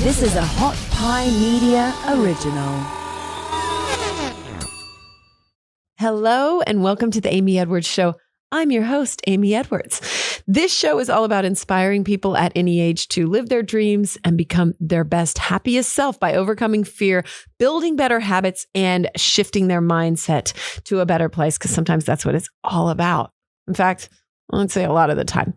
This is a Hot Pie Media original. Hello and welcome to the Amy Edwards Show. I'm your host, Amy Edwards. This show is all about inspiring people at any age to live their dreams and become their best, happiest self by overcoming fear, building better habits, and shifting their mindset to a better place, because sometimes that's what it's all about. In fact, I'd say a lot of the time.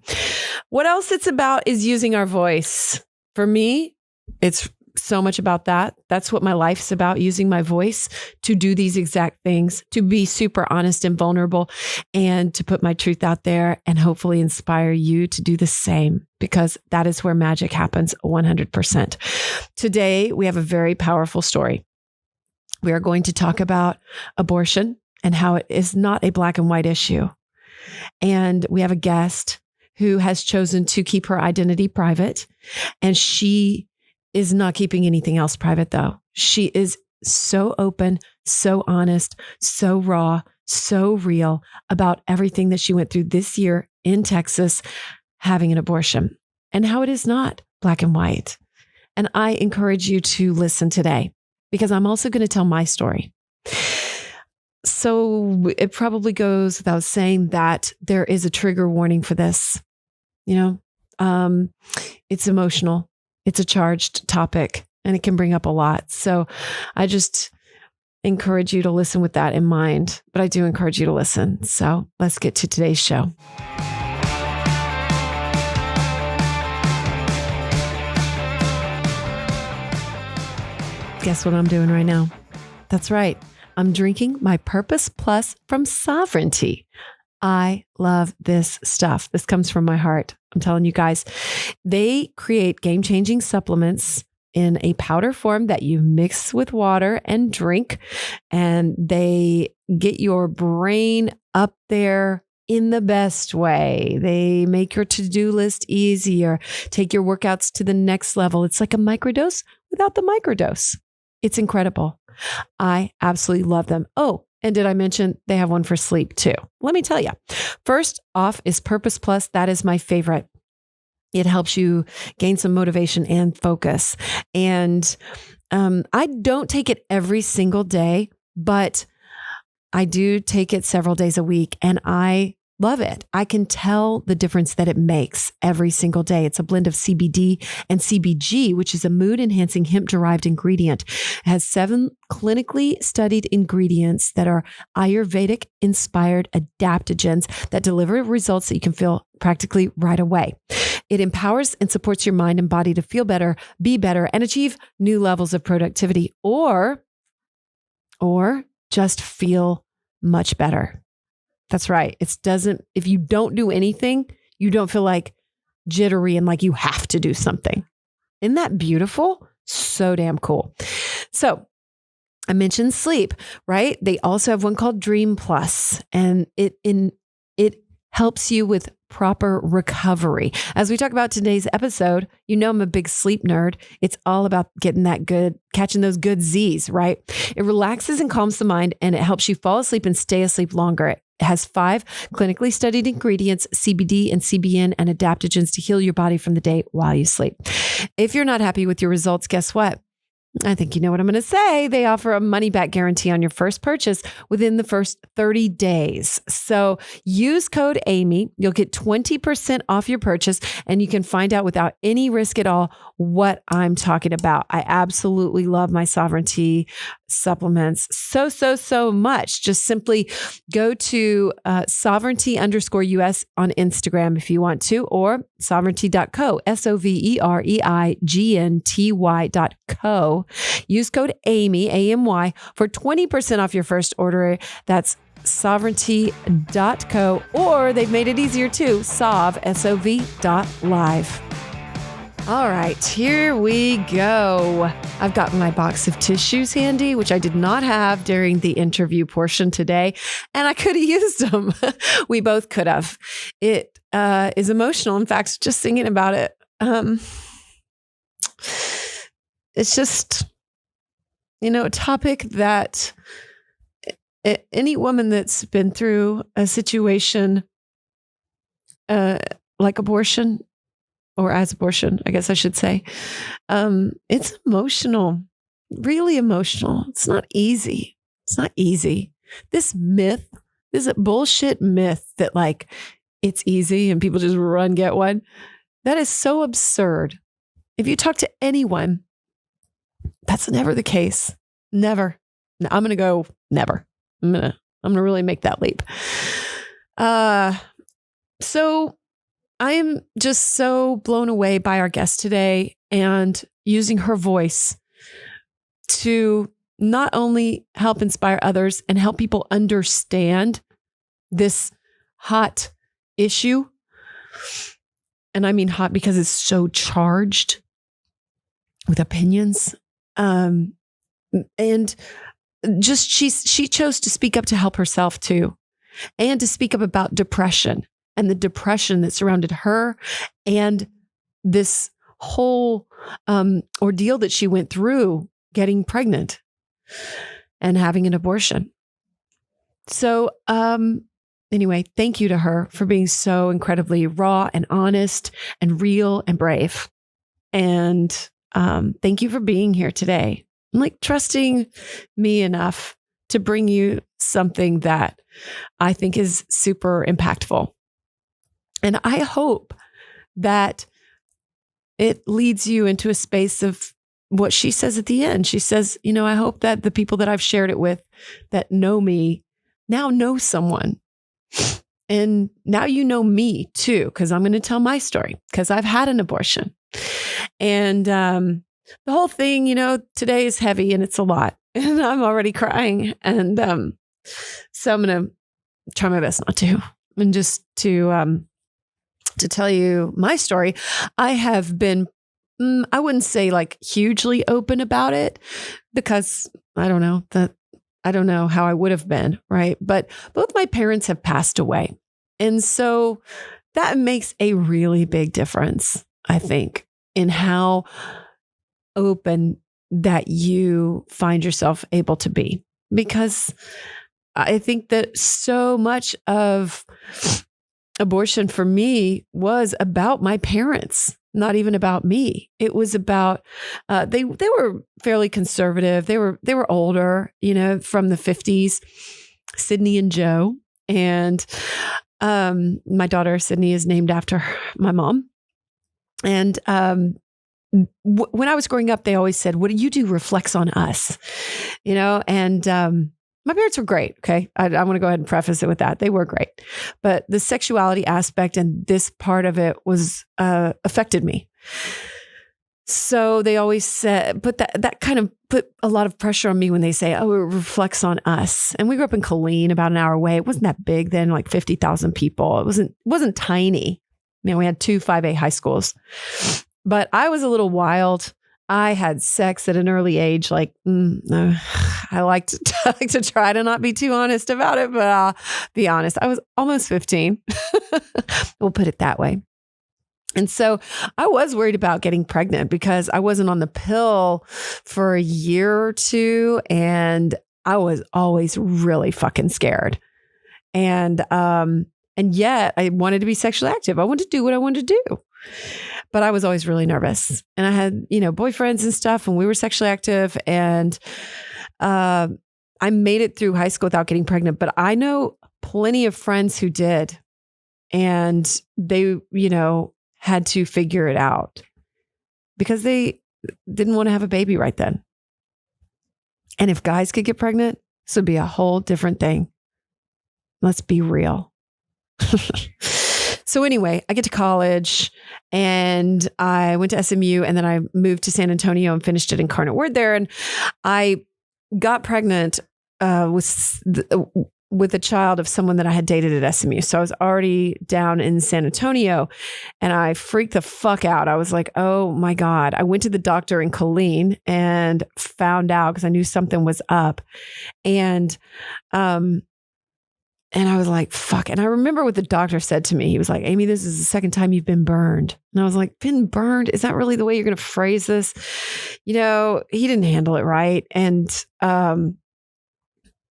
What else it's about is using our voice. For me, it's so much about that. That's what my life's about, using my voice to do these exact things, to be super honest and vulnerable, and to put my truth out there and hopefully inspire you to do the same, because that is where magic happens 100%. Today, we have a very powerful story. We are going to talk about abortion and how it is not a black and white issue. And we have a guest who has chosen to keep her identity private, and she is not keeping anything else private, though. She is so open, so honest, so raw, so real about everything that she went through this year in Texas, having an abortion, and how it is not black and white. And I encourage you to listen today, because I'm also going to tell my story. So it probably goes without saying that there is a trigger warning for this. It's emotional. It's a charged topic, and it can bring up a lot. So I just encourage you to listen with that in mind, but I do encourage you to listen. So let's get to today's show. Guess what I'm doing right now? That's right. I'm drinking my Purpose Plus from Sovereignty. I love this stuff. This comes from my heart. I'm telling you guys, they create game-changing supplements in a powder form that you mix with water and drink, and they get your brain up there in the best way. They make your to-do list easier, take your workouts to the next level. It's like a microdose without the microdose. It's incredible. I absolutely love them. Oh, and did I mention they have one for sleep too? Let me tell you. First off is Purpose Plus. That is my favorite. It helps you gain some motivation and focus. And I don't take it every single day, but I do take it several days a week, and I love it. I can tell the difference that it makes every single day. It's a blend of CBD and CBG, which is a mood-enhancing hemp-derived ingredient. It has 7 clinically studied ingredients that are Ayurvedic-inspired adaptogens that deliver results that you can feel practically right away. It empowers and supports your mind and body to feel better, be better, and achieve new levels of productivity, or just feel much better. That's right. If you don't do anything, you don't feel like jittery and like you have to do something. Isn't that beautiful? So damn cool. So I mentioned sleep, right? They also have one called Dream Plus, and it helps you with proper recovery. As we talk about today's episode, I'm a big sleep nerd. It's all about catching those good Z's, right? It relaxes and calms the mind, and it helps you fall asleep and stay asleep longer. It has 5 clinically studied ingredients, CBD and CBN, and adaptogens to heal your body from the day while you sleep. If you're not happy with your results, guess what? I think you know what I'm going to say. They offer a money-back guarantee on your first purchase within the first 30 days. So use code AMY. You'll get 20% off your purchase, and you can find out without any risk at all what I'm talking about. I absolutely love my Sovereignty supplements so much. Just simply go to sovereignty_US on Instagram if you want to, or sovereignty.co, sovereignty.co. Use code AMY, AMY, for 20% off your first order. That's sovereignty.co, or they've made it easier too, sov.live. All right, here we go. I've got my box of tissues handy, which I did not have during the interview portion today, and I could have used them. We both could have. It is emotional. In fact, just thinking about it, it's just, a topic that any woman that's been through a situation like abortion or as abortion, I guess I should say. It's emotional, really emotional. It's not easy. It's not easy. This myth, this bullshit myth that like it's easy and people just run, get one. That is so absurd. If you talk to anyone, that's never the case. Never. I'm going to go never. I'm going to really make that leap. So I am just so blown away by our guest today and using her voice to not only help inspire others and help people understand this hot issue. And I mean hot because it's so charged with opinions. And just she chose to speak up to help herself too, and to speak up about depression and the depression that surrounded her and this whole ordeal that she went through getting pregnant and having an abortion. So anyway, thank you to her for being so incredibly raw and honest and real and brave. And thank you for being here today. I'm like trusting me enough to bring you something that I think is super impactful. And I hope that it leads you into a space of what she says at the end. She says, you know, I hope that the people that I've shared it with that know me now know someone. And now you know me too, because I'm going to tell my story because I've had an abortion. And the whole thing, you know, today is heavy and it's a lot. And I'm already crying. And so I'm going to try my best not to. And just to tell you my story, I have been, I wouldn't say like hugely open about it because I don't know how I would have been, right? But both my parents have passed away. And so that makes a really big difference, I think, in how open that you find yourself able to be. Because I think that so much of abortion for me was about my parents, not even about me. It was about they were fairly conservative. They were older, you know, from the 50s, Sydney and Joe. And my daughter Sydney is named after my mom. And when I was growing up, they always said, "What you do reflects on us," you know. And my parents were great. Okay. I want to go ahead and preface it with that. They were great. But the sexuality aspect and this part of it was affected me. So they always said, but that kind of put a lot of pressure on me when they say, oh, it reflects on us. And we grew up in Colleen, about an hour away. It wasn't that big then, like 50,000 people. It wasn't tiny. You know, we had 2 5A high schools. But I was a little wild. I had sex at an early age. Like, I like to try to not be too honest about it, but I'll be honest. I was almost 15. We'll put it that way. And so I was worried about getting pregnant because I wasn't on the pill for a year or two. And I was always really fucking scared. And yet I wanted to be sexually active. I wanted to do what I wanted to do. But I was always really nervous. And I had, you know, boyfriends and stuff, and we were sexually active. And I made it through high school without getting pregnant. But I know plenty of friends who did. And they, you know, had to figure it out because they didn't want to have a baby right then. And if guys could get pregnant, this would be a whole different thing. Let's be real. So anyway, I get to college and I went to SMU, and then I moved to San Antonio and finished at Incarnate Word there. And I got pregnant with a child of someone that I had dated at SMU. So I was already down in San Antonio, and I freaked the fuck out. I was like, oh my God. I went to the doctor in Colleen and found out because I knew something was up. And I was like, fuck. And I remember what the doctor said to me. He was like, Amy, this is the second time you've been burned. And I was like, been burned? Is that really the way you're going to phrase this? You know, he didn't handle it right. And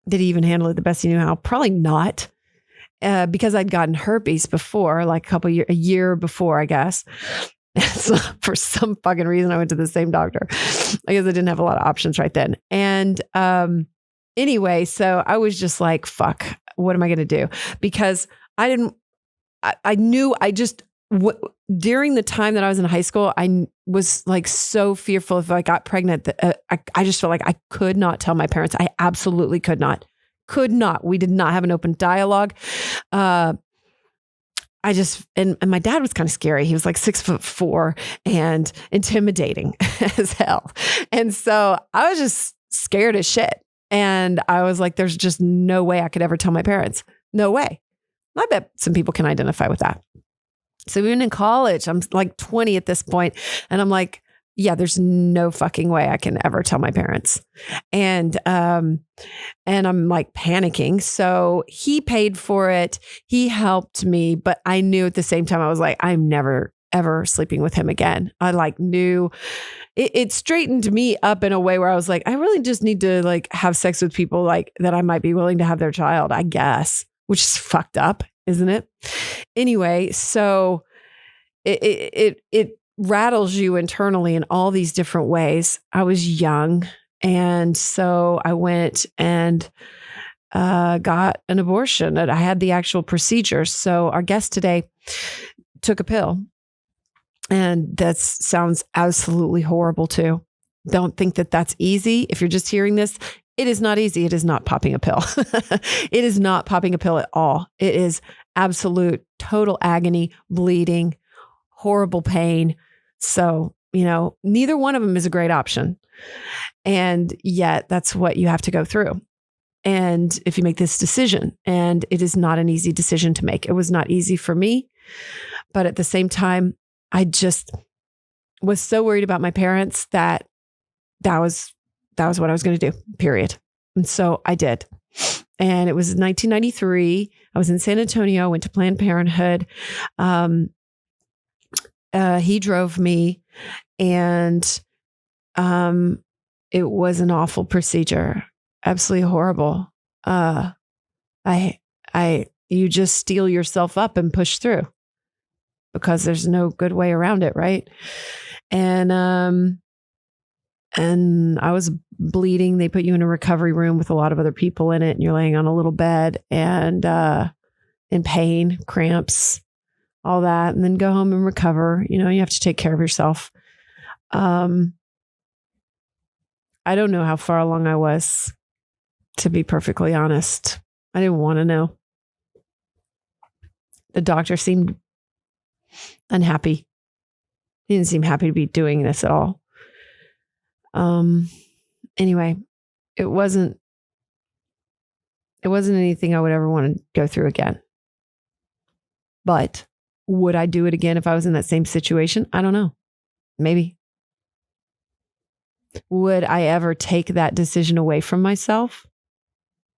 did he even handle it the best he knew how? Probably not. Because I'd gotten herpes before, like a year before, I guess. So for some fucking reason, I went to the same doctor. I guess I didn't have a lot of options right then. And anyway, so I was just like, fuck, what am I going to do? Because I knew during the time that I was in high school, I was like so fearful if I got pregnant that I just felt like I could not tell my parents. I absolutely could not. We did not have an open dialogue. And my dad was kind of scary. He was like 6'4" and intimidating as hell. And so I was just scared as shit. And I was like, there's just no way I could ever tell my parents. No way. I bet some people can identify with that. So even in college, I'm like 20 at this point, and I'm like, yeah, there's no fucking way I can ever tell my parents. And I'm like panicking. So he paid for it. He helped me, but I knew at the same time, I was like, I'm never, ever sleeping with him again. I like knew it straightened me up in a way where I was like, I really just need to like have sex with people like that I might be willing to have their child, I guess, which is fucked up, isn't it? Anyway, so it rattles you internally in all these different ways. I was young. And so I went and got an abortion. I had the actual procedure. So our guest today took a pill. And that sounds absolutely horrible too. Don't think that that's easy. If you're just hearing this, it is not easy. It is not popping a pill. It is not popping a pill at all. It is absolute total agony, bleeding, horrible pain. So, neither one of them is a great option. And yet that's what you have to go through. And if you make this decision, and it is not an easy decision to make, it was not easy for me. But at the same time, I just was so worried about my parents that was what I was going to do, period. And so I did. And it was 1993. I was in San Antonio, went to Planned Parenthood. He drove me, and it was an awful procedure, absolutely horrible. You just steel yourself up and push through because there's no good way around it, right? And I was bleeding. They put you in a recovery room with a lot of other people in it, and you're laying on a little bed and in pain, cramps, all that, and then go home and recover. You have to take care of yourself. I don't know how far along I was, to be perfectly honest. I didn't want to know. The doctor seemed unhappy. He didn't seem happy to be doing this at all. Anyway, it wasn't anything I would ever want to go through again. But would I do it again if I was in that same situation? I don't know. Maybe. Would I ever take that decision away from myself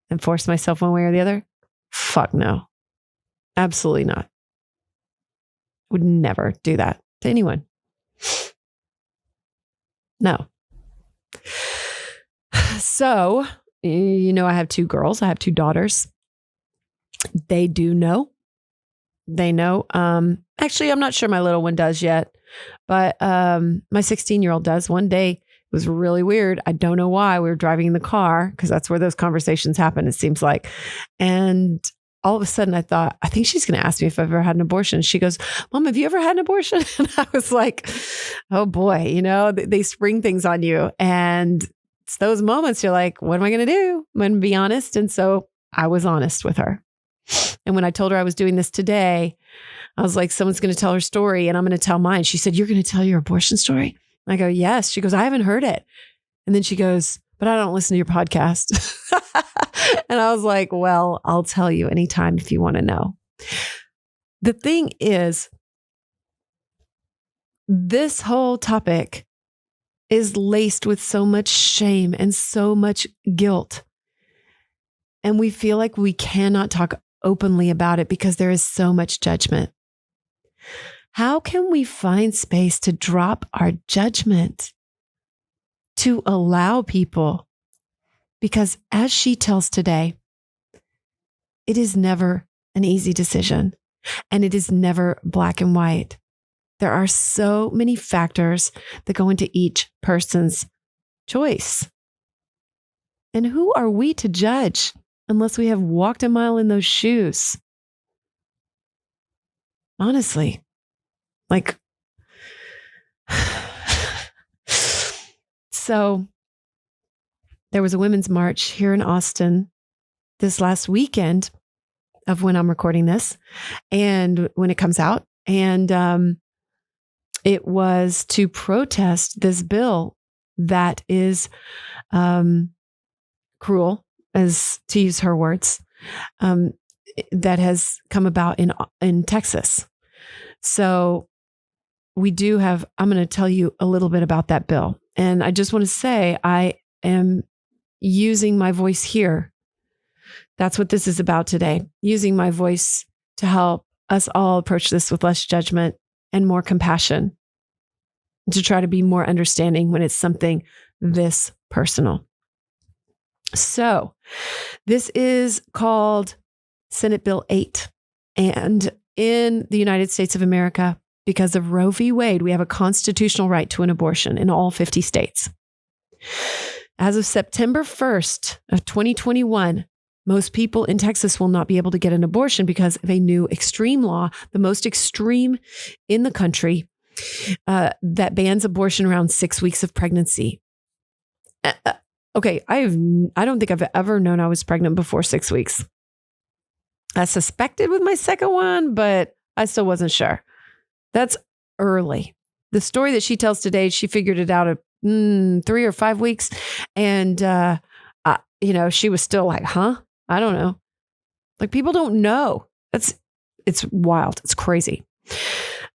and force myself one way or the other? Fuck no. Absolutely not. Would never do that to anyone. No. So, I have 2 girls. I have 2 daughters. They do know. They know. Actually, I'm not sure my little one does yet, but my 16-year-old does. One day, it was really weird. I don't know why. We were driving in the car because that's where those conversations happen, it seems like. And all of a sudden I thought, I think she's going to ask me if I've ever had an abortion. She goes, Mom, have you ever had an abortion? And I was like, oh boy, they spring things on you. And it's those moments you're like, what am I going to do? I'm going to be honest. And so I was honest with her. And when I told her I was doing this today, I was like, someone's going to tell her story and I'm going to tell mine. She said, you're going to tell your abortion story? I go, yes. She goes, I haven't heard it. And then she goes, but I don't listen to your podcast. And I was like, well, I'll tell you anytime if you want to know. The thing is, this whole topic is laced with so much shame and so much guilt. And we feel like we cannot talk openly about it because there is so much judgment. How can we find space to drop our judgment, to allow people? Because as she tells today, it is never an easy decision and it is never black and white. There are so many factors that go into each person's choice. And who are we to judge unless we have walked a mile in those shoes? Honestly, like, so there was a women's march here in Austin this last weekend of when I'm recording this and when it comes out. And it was to protest this bill that is cruel, as to use her words, that has come about in Texas. So we do have, I'm going to tell you a little bit about that bill. And I just want to say, I am using my voice here. That's what this is about today. Using my voice to help us all approach this with less judgment and more compassion, to try to be more understanding when it's something this personal. So this is called Senate Bill 8. And in the United States of America, because of Roe v. Wade, we have a constitutional right to an abortion in all 50 states. As of September 1st of 2021, most people in Texas will not be able to get an abortion because of a new extreme law, the most extreme in the country, that bans abortion around 6 weeks of pregnancy. Okay, I don't think I've ever known I was pregnant before 6 weeks. I suspected with my second one, but I still wasn't sure. That's early. The story that she tells today, she figured it out at 3 or 5 weeks. And, she was still like, huh? I don't know. Like, people don't know. It's wild. It's crazy.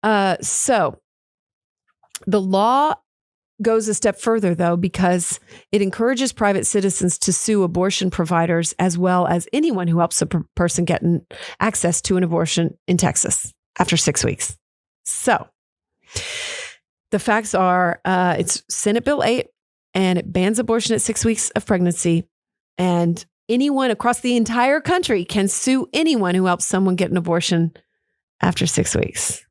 So the law goes a step further, though, because it encourages private citizens to sue abortion providers as well as anyone who helps a person get access to an abortion in Texas after 6 weeks. So the facts are, it's Senate Bill 8, and it bans abortion at 6 weeks of pregnancy. And anyone across the entire country can sue anyone who helps someone get an abortion after 6 weeks.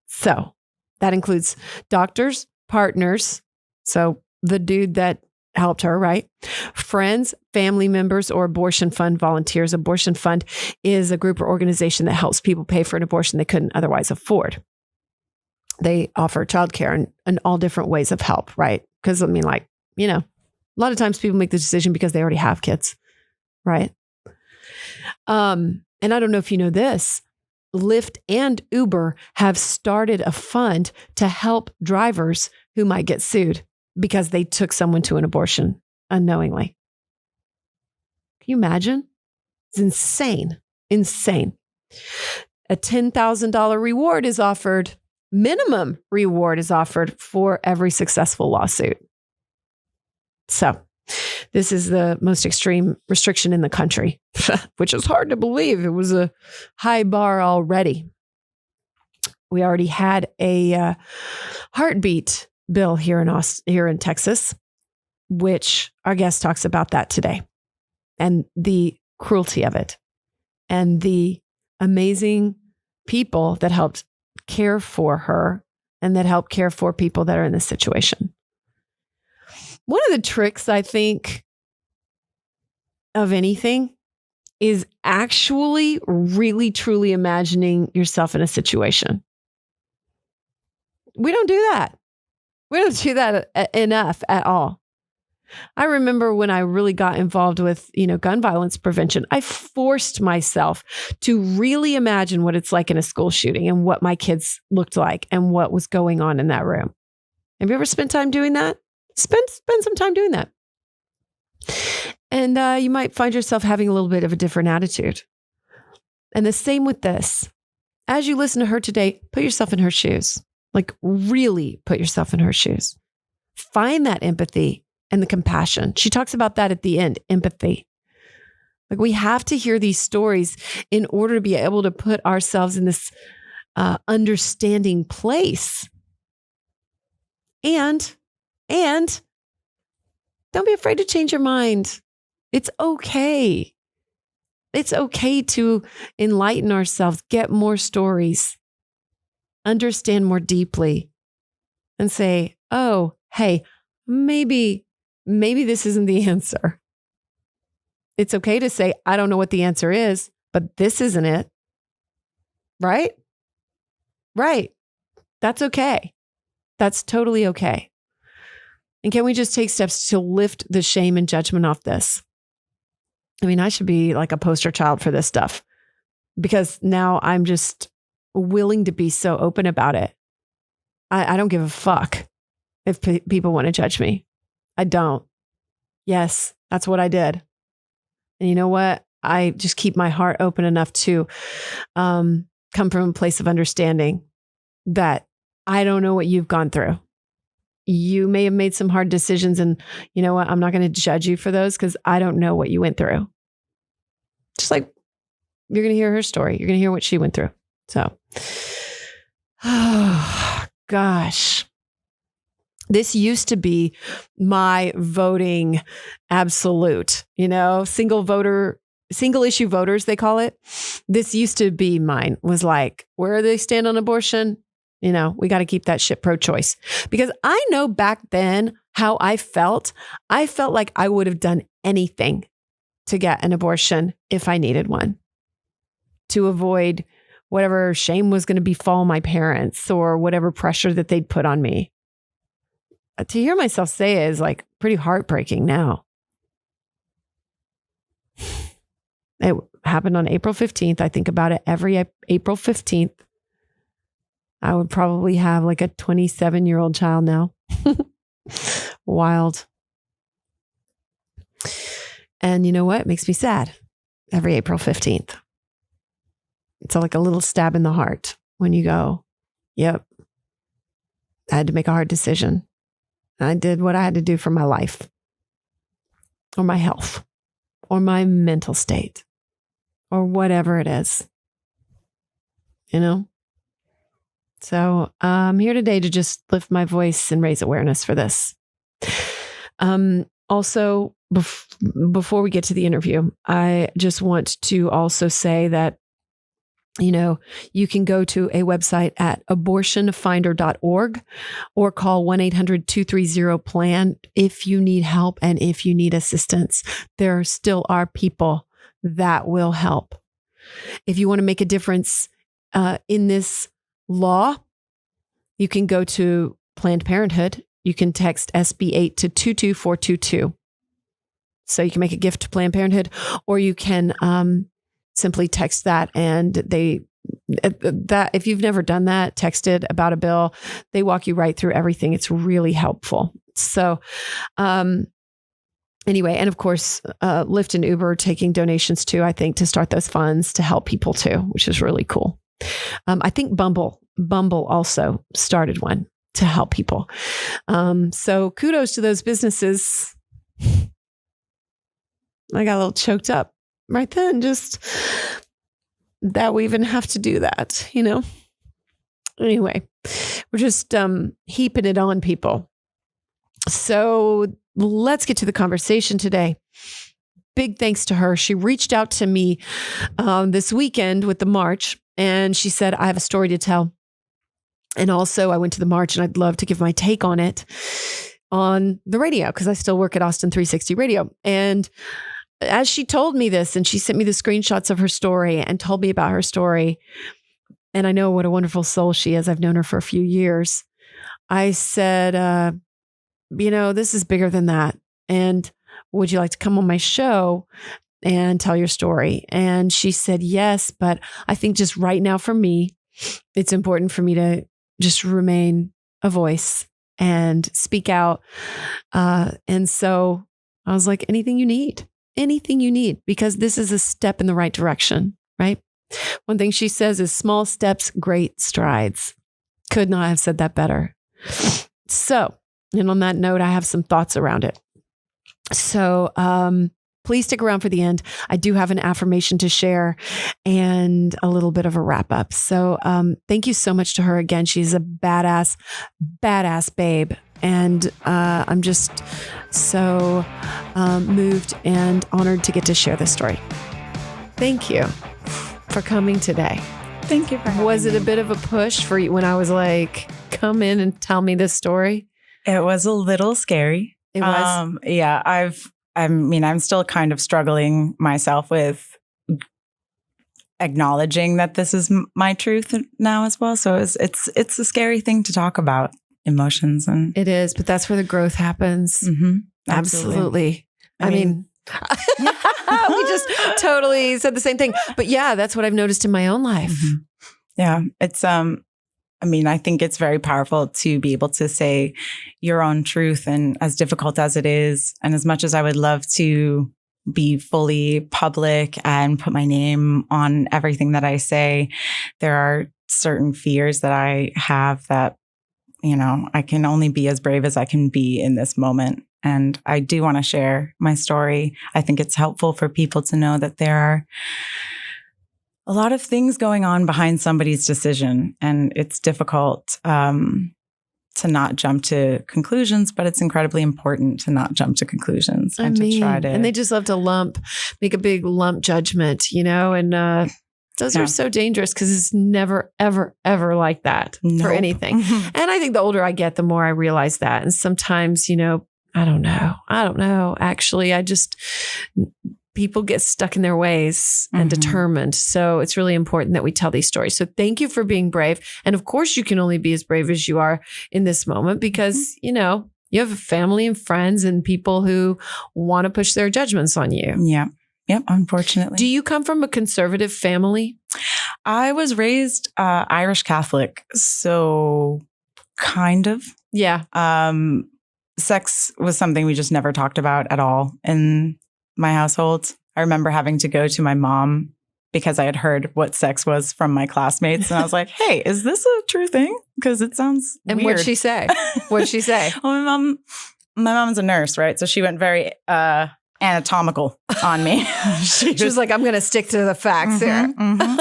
So that includes doctors, partners, so the dude that helped her, right? Friends, family members, or abortion fund volunteers. Abortion fund is a group or organization that helps people pay for an abortion they couldn't otherwise afford. They offer childcare and all different ways of help, right? Because, a lot of times people make the decision because they already have kids, right? And I don't know if you know this, Lyft and Uber have started a fund to help drivers who might get sued because they took someone to an abortion unknowingly. Can you imagine? It's insane. Insane. A $10,000 reward is offered. Minimum reward is offered for every successful lawsuit. So this is the most extreme restriction in the country, which is hard to believe. It was a high bar already. We already had a heartbeat bill here in Texas, which our guest talks about that today, and the cruelty of it, and the amazing people that helped care for her and that help care for people that are in this situation. One of the tricks, I think, of anything is actually really, truly imagining yourself in a situation. We don't do that. We don't do that enough at all. I remember when I really got involved with, gun violence prevention, I forced myself to really imagine what it's like in a school shooting and what my kids looked like and what was going on in that room. Have you ever spent time doing that? Spend some time doing that. And you might find yourself having a little bit of a different attitude. And the same with this. As you listen to her today, put yourself in her shoes. Like, really put yourself in her shoes. Find that empathy and the compassion. She talks about that at the end, empathy. Like, we have to hear these stories in order to be able to put ourselves in this understanding place. And don't be afraid to change your mind. It's okay. It's okay to enlighten ourselves, get more stories. understand more deeply and say, oh, hey, maybe this isn't the answer. It's okay to say, I don't know what the answer is, but this isn't it. Right? Right. That's okay. That's totally okay. And can we just take steps to lift the shame and judgment off this? I mean, I should be like a poster child for this stuff because now I'm just willing to be so open about it. I don't give a fuck if people want to judge me. I don't. Yes, that's what I did. And you know what? I just keep my heart open enough to come from a place of understanding that I don't know what you've gone through. You may have made some hard decisions, and you know what? I'm not going to judge you for those because I don't know what you went through. Just like you're going to hear her story. You're going to hear what she went through. So, oh, gosh. This used to be my voting absolute, single issue voters, they call it. This used to be mine, was like, where do they stand on abortion? We got to keep that shit pro-choice. Because I know back then how I felt. I felt like I would have done anything to get an abortion if I needed one, to avoid whatever shame was going to befall my parents or whatever pressure that they'd put on me. To hear myself say it is like pretty heartbreaking now. It happened on April 15th. I think about it every April 15th. I would probably have like a 27-year-old child now. Wild. And you know what? It makes me sad every April 15th. It's like a little stab in the heart when you go, yep, I had to make a hard decision. I did what I had to do for my life or my health or my mental state or whatever it is, So I'm here today to just lift my voice and raise awareness for this. Also, before we get to the interview, I just want to also say that you can go to a website at abortionfinder.org or call 1-800-230-PLAN if you need help and if you need assistance. There still are people that will help. If you want to make a difference in this law, you can go to Planned Parenthood. You can text SB8 to 22422. So you can make a gift to Planned Parenthood, or you can simply text that, and if you've never done that, texted about a bill, they walk you right through everything. It's really helpful. So, anyway, and of course, Lyft and Uber taking donations too, I think, to start those funds to help people too, which is really cool. I think Bumble also started one to help people. So kudos to those businesses. I got a little choked up right then, just that we even have to do that, Anyway, we're just heaping it on people. So let's get to the conversation today. Big thanks to her. She reached out to me this weekend with the march, and she said, I have a story to tell. And also I went to the march and I'd love to give my take on it on the radio because I still work at Austin 360 Radio. And as she told me this, and she sent me the screenshots of her story and told me about her story, and I know what a wonderful soul she is. I've known her for a few years. I said, this is bigger than that. And would you like to come on my show and tell your story? And she said, yes, but I think just right now for me, it's important for me to just remain a voice and speak out. And so I was like, anything you need, because this is a step in the right direction, right? One thing she says is small steps, great strides. Could not have said that better. So, and on that note, I have some thoughts around it. So, please stick around for the end. I do have an affirmation to share and a little bit of a wrap up. So, thank you so much to her again. She's a badass babe. And I'm just so moved and honored to get to share this story. Thank you for coming today. Thank you for having Was it me. a bit of a push for you when I was like, come in and tell me this story? It was a little scary. It was. Yeah, I'm still kind of struggling myself with acknowledging that this is my truth now as well. So it's a scary thing to talk about, emotions, and It is, but that's where the growth happens. Absolutely. I mean, we just totally said the same thing. But yeah, that's what I've noticed in my own life. Yeah, it's I think it's very powerful to be able to say your own truth, and as difficult as it is, and as much as I would love to be fully public and put my name on everything that I say, there are certain fears that I have that, I can only be as brave as I can be in this moment. And I do want to share my story. I think it's helpful for people to know that there are a lot of things going on behind somebody's decision, and it's difficult to not jump to conclusions, but it's incredibly important to not jump to conclusions and to try to. And they just love to make a big lump judgment, and those are so dangerous because it's never, ever, ever like that for anything. And I think the older I get, the more I realize that. And sometimes, I don't know. Actually, people get stuck in their ways and determined. So it's really important that we tell these stories. So thank you for being brave. And of course, you can only be as brave as you are in this moment because, you have a family and friends and people who want to push their judgments on you. Yeah. Yep. Unfortunately. Do you come from a conservative family? I was raised Irish Catholic. So kind of. Yeah. Sex was something we just never talked about at all in my household. I remember having to go to my mom because I had heard what sex was from my classmates. And I was like, hey, is this a true thing? Because it sounds and weird. What'd she say? Well, my mom's a nurse, right? So she went very anatomical on me. she was like, I'm going to stick to the facts here.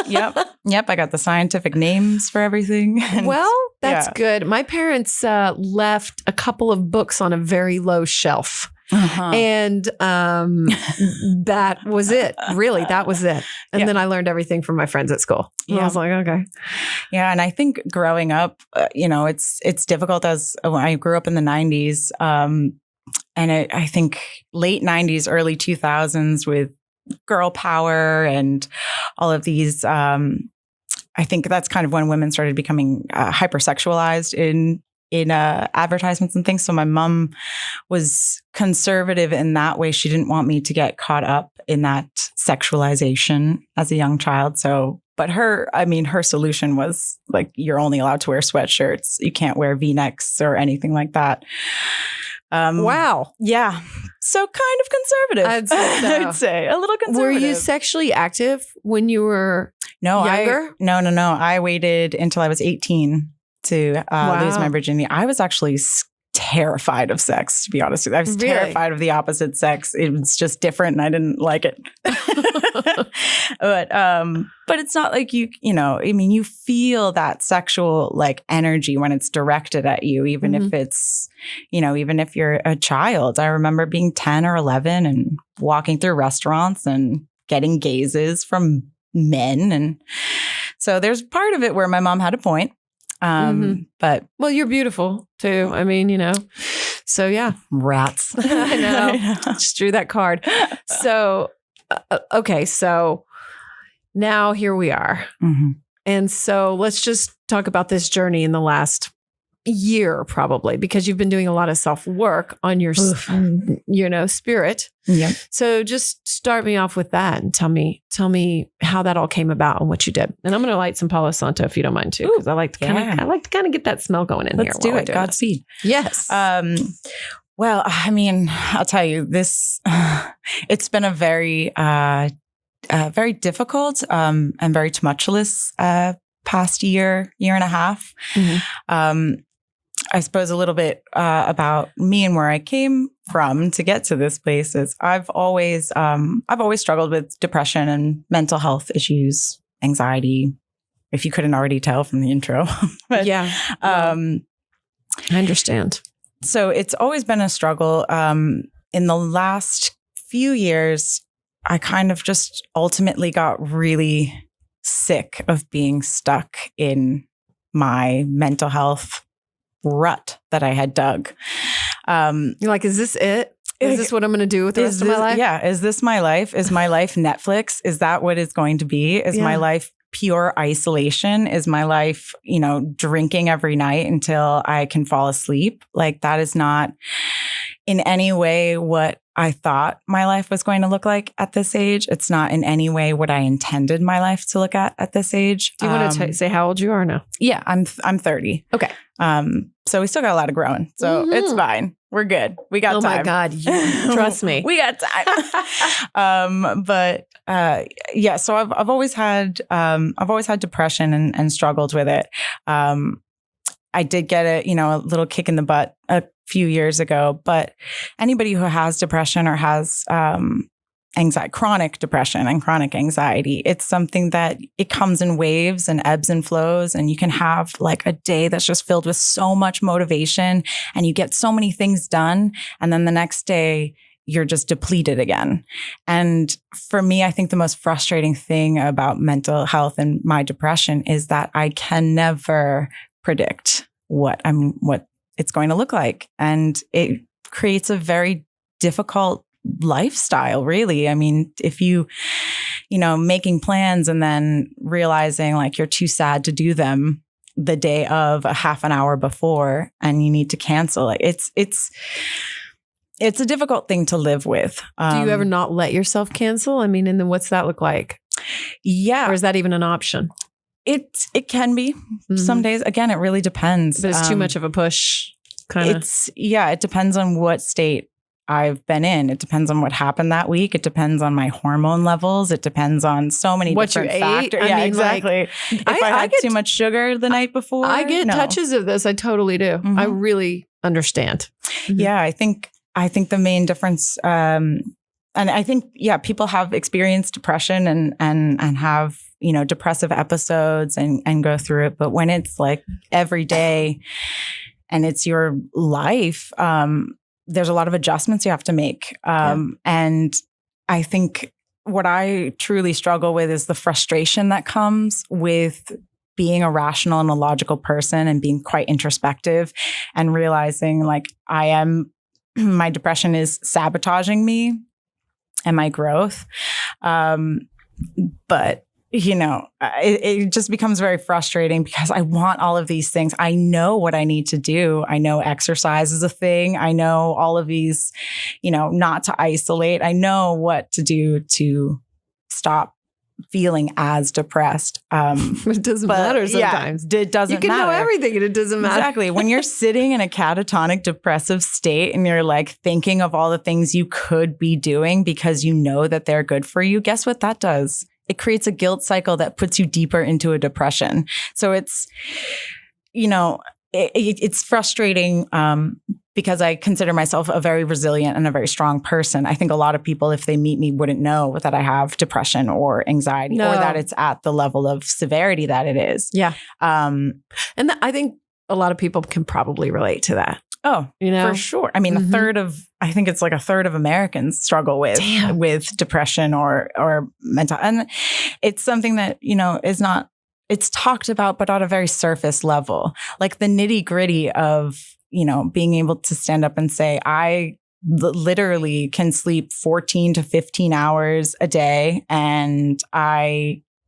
Yep. I got the scientific names for everything. And well, that's good. My parents left a couple of books on a very low shelf. And that was it. Really, that was it. And then I learned everything from my friends at school. And I was like, okay. Yeah. And I think growing up, it's difficult when I grew up in the 90s. And I think late 90s, early 2000s with girl power and all of these, I think that's kind of when women started becoming hypersexualized in advertisements and things. So my mom was conservative in that way. She didn't want me to get caught up in that sexualization as a young child. So, but her solution was like, you're only allowed to wear sweatshirts. You can't wear V-necks or anything like that. Wow. Yeah. So kind of conservative. I'd say a little conservative. Were you sexually active when you were younger? No. I waited until I was 18 to lose my virginity. I was actually terrified of sex, to be honest with you. I was terrified of the opposite sex. It was just different and I didn't like it. But it's not like you feel that sexual like energy when it's directed at you, even if it's, even if you're a child. I remember being 10 or 11 and walking through restaurants and getting gazes from men. And so there's part of it where my mom had a point. But well, you're beautiful too. I mean, so yeah, rats. I know. Just drew that card. So, okay. So now here we are. And so let's just talk about this journey in the last year, probably, because you've been doing a lot of self-work on your, spirit. Yep. So just start me off with that and tell me how that all came about and what you did. And I'm going to light some Palo Santo if you don't mind too, because I like to kind of get that smell going in here. Let's do it. Godspeed. Yes. Well, I mean, I'll tell you this. It's been a very, very difficult and very tumultuous past year and a half. I suppose a little bit about me and where I came from to get to this place is I've always struggled with depression and mental health issues, anxiety, if you couldn't already tell from the intro. But, yeah. I understand. So it's always been a struggle. In the last few years, I kind of just ultimately got really sick of being stuck in my mental health rut that I had dug. You're like, is this it? Is this what I'm going to do with the rest of my life? Yeah. Is this my life? Is my life Netflix? Is that what it's going to be? Is my life pure isolation? Is my life, drinking every night until I can fall asleep? Like, that is not in any way what I thought my life was going to look like at this age. It's not in any way what I intended my life to look at this age. Do you want to say how old you are now? Yeah, I'm 30. Okay. So we still got a lot of growing. So it's fine. We're good. We got time. Oh my God. Trust me. We got time. Yeah, so I've always had depression and struggled with it. I did get a little kick in the butt a few years ago, but anybody who has depression or has anxiety, chronic depression and chronic anxiety, it's something that it comes in waves and ebbs and flows, and you can have like a day that's just filled with so much motivation and you get so many things done, and then the next day you're just depleted again. And for me, I think the most frustrating thing about mental health and my depression is that I can never predict what it's going to look like. And it creates a very difficult lifestyle, really. I mean, if making plans and then realizing like you're too sad to do them the day of, a half an hour before, and you need to cancel it. It's a difficult thing to live with. Do you ever not let yourself cancel? I mean, and then what's that look like? Yeah. Or is that even an option? It can be some days. Again, it really depends. But it's too much of a push, kind of. It depends on what state I've been in. It depends on what happened that week. It depends on my hormone levels. It depends on so many different factors. Yeah, exactly. If I had too much sugar the night before. I get touches of this. I totally do. Mm-hmm. I really understand. Mm-hmm. Yeah, I think the main difference, and I think, people have experienced depression and have, depressive episodes and go through it. But when it's like every day and it's your life, there's a lot of adjustments you have to make. And I think what I truly struggle with is the frustration that comes with being a rational and a logical person and being quite introspective and realizing like my depression is sabotaging me and my growth. But it just becomes very frustrating because I want all of these things. I know what I need to do. I know exercise is a thing. I know all of these, not to isolate. I know what to do to stop feeling as depressed. It doesn't matter sometimes. Yeah, it doesn't matter. You can know everything and it doesn't matter. Exactly. When you're sitting in a catatonic depressive state and you're like thinking of all the things you could be doing because you know that they're good for you, guess what that does? It creates a guilt cycle that puts you deeper into a depression. So it's, it's frustrating because I consider myself a very resilient and a very strong person. I think a lot of people, if they meet me, wouldn't know that I have depression or anxiety or that it's at the level of severity that it is. Yeah. And I think a lot of people can probably relate to that. Oh, for sure. I mean, I think it's like a third of Americans struggle with depression or mental. And it's something that, is not, it's talked about, but on a very surface level, like the nitty gritty of, being able to stand up and say, I literally can sleep 14 to 15 hours a day. And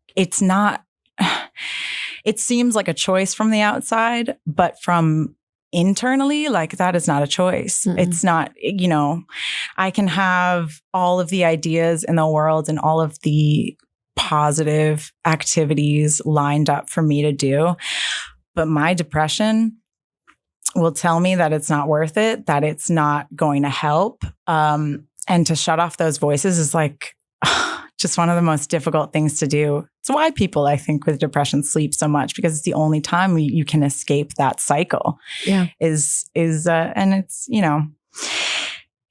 it seems like a choice from the outside, but from internally, like that is not a choice. Mm-hmm. It's not, I can have all of the ideas in the world and all of the positive activities lined up for me to do. But my depression will tell me that it's not worth it, that it's not going to help. And to shut off those voices is like just one of the most difficult things to do. It's why people, I think, with depression sleep so much, because it's the only time you can escape that cycle. Yeah. And it's,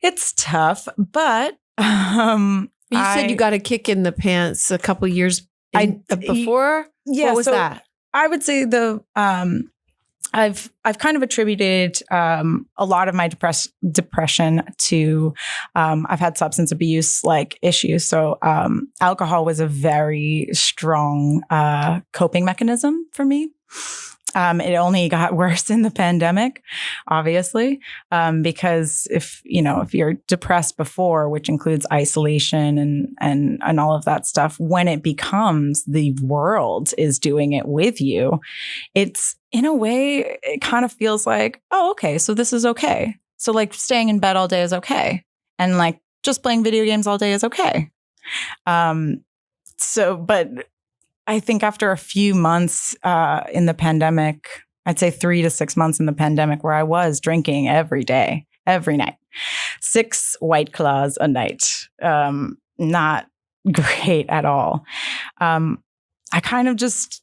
it's tough, but you said you got a kick in the pants a couple years before? Yeah. What was that? I would say I've kind of attributed a lot of my depression to I've had substance abuse like issues. So alcohol was a very strong coping mechanism for me. It only got worse in the pandemic, obviously, because if you're depressed before, which includes isolation and all of that stuff, when it becomes the world is doing it with you, it's in a way, it kind of feels like, oh, okay, so this is okay. So like staying in bed all day is okay. And like just playing video games all day is okay. But I think after a few months in the pandemic, I'd say 3 to 6 months in the pandemic where I was drinking every day, every night, 6 White Claws a night. Not great at all. I kind of just,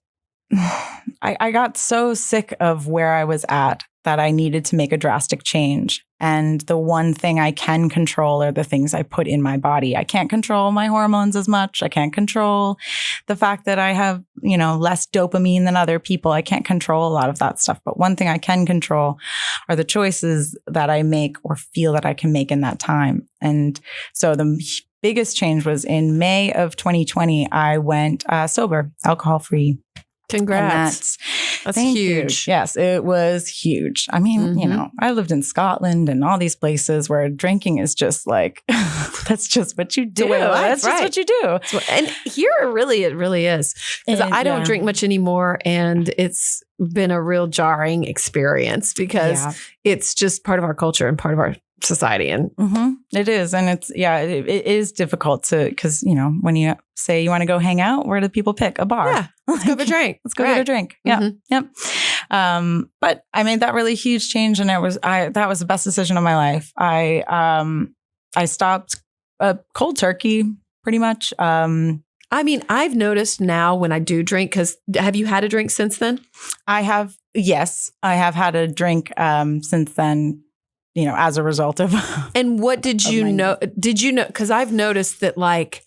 I got so sick of where I was at that I needed to make a drastic change. And the one thing I can control are the things I put in my body. I can't control my hormones as much. I can't control the fact that I have, less dopamine than other people. I can't control a lot of that stuff. But one thing I can control are the choices that I make or feel that I can make in that time. And so the biggest change was in May of 2020, I went sober, alcohol-free. Congrats. That's huge. Yes, it was huge. I mean, I lived in Scotland and all these places where drinking is just like, that's just what you do. That's just what you do. And here it really is. Because I don't drink much anymore. And it's been a real jarring experience because it's just part of our culture and part of our society. And it is. And it is difficult because, when you say you want to go hang out, where do people pick? A bar. Yeah. Let's go have a drink. Let's go get a drink. Yeah. Yep. But I made that really huge change. And that was the best decision of my life. I stopped cold turkey pretty much. I mean, I've noticed now when I do drink, because have you had a drink since then? I have. Yes, I have had a drink since then. As a result of. And what did you know? Did you know? Because I've noticed that like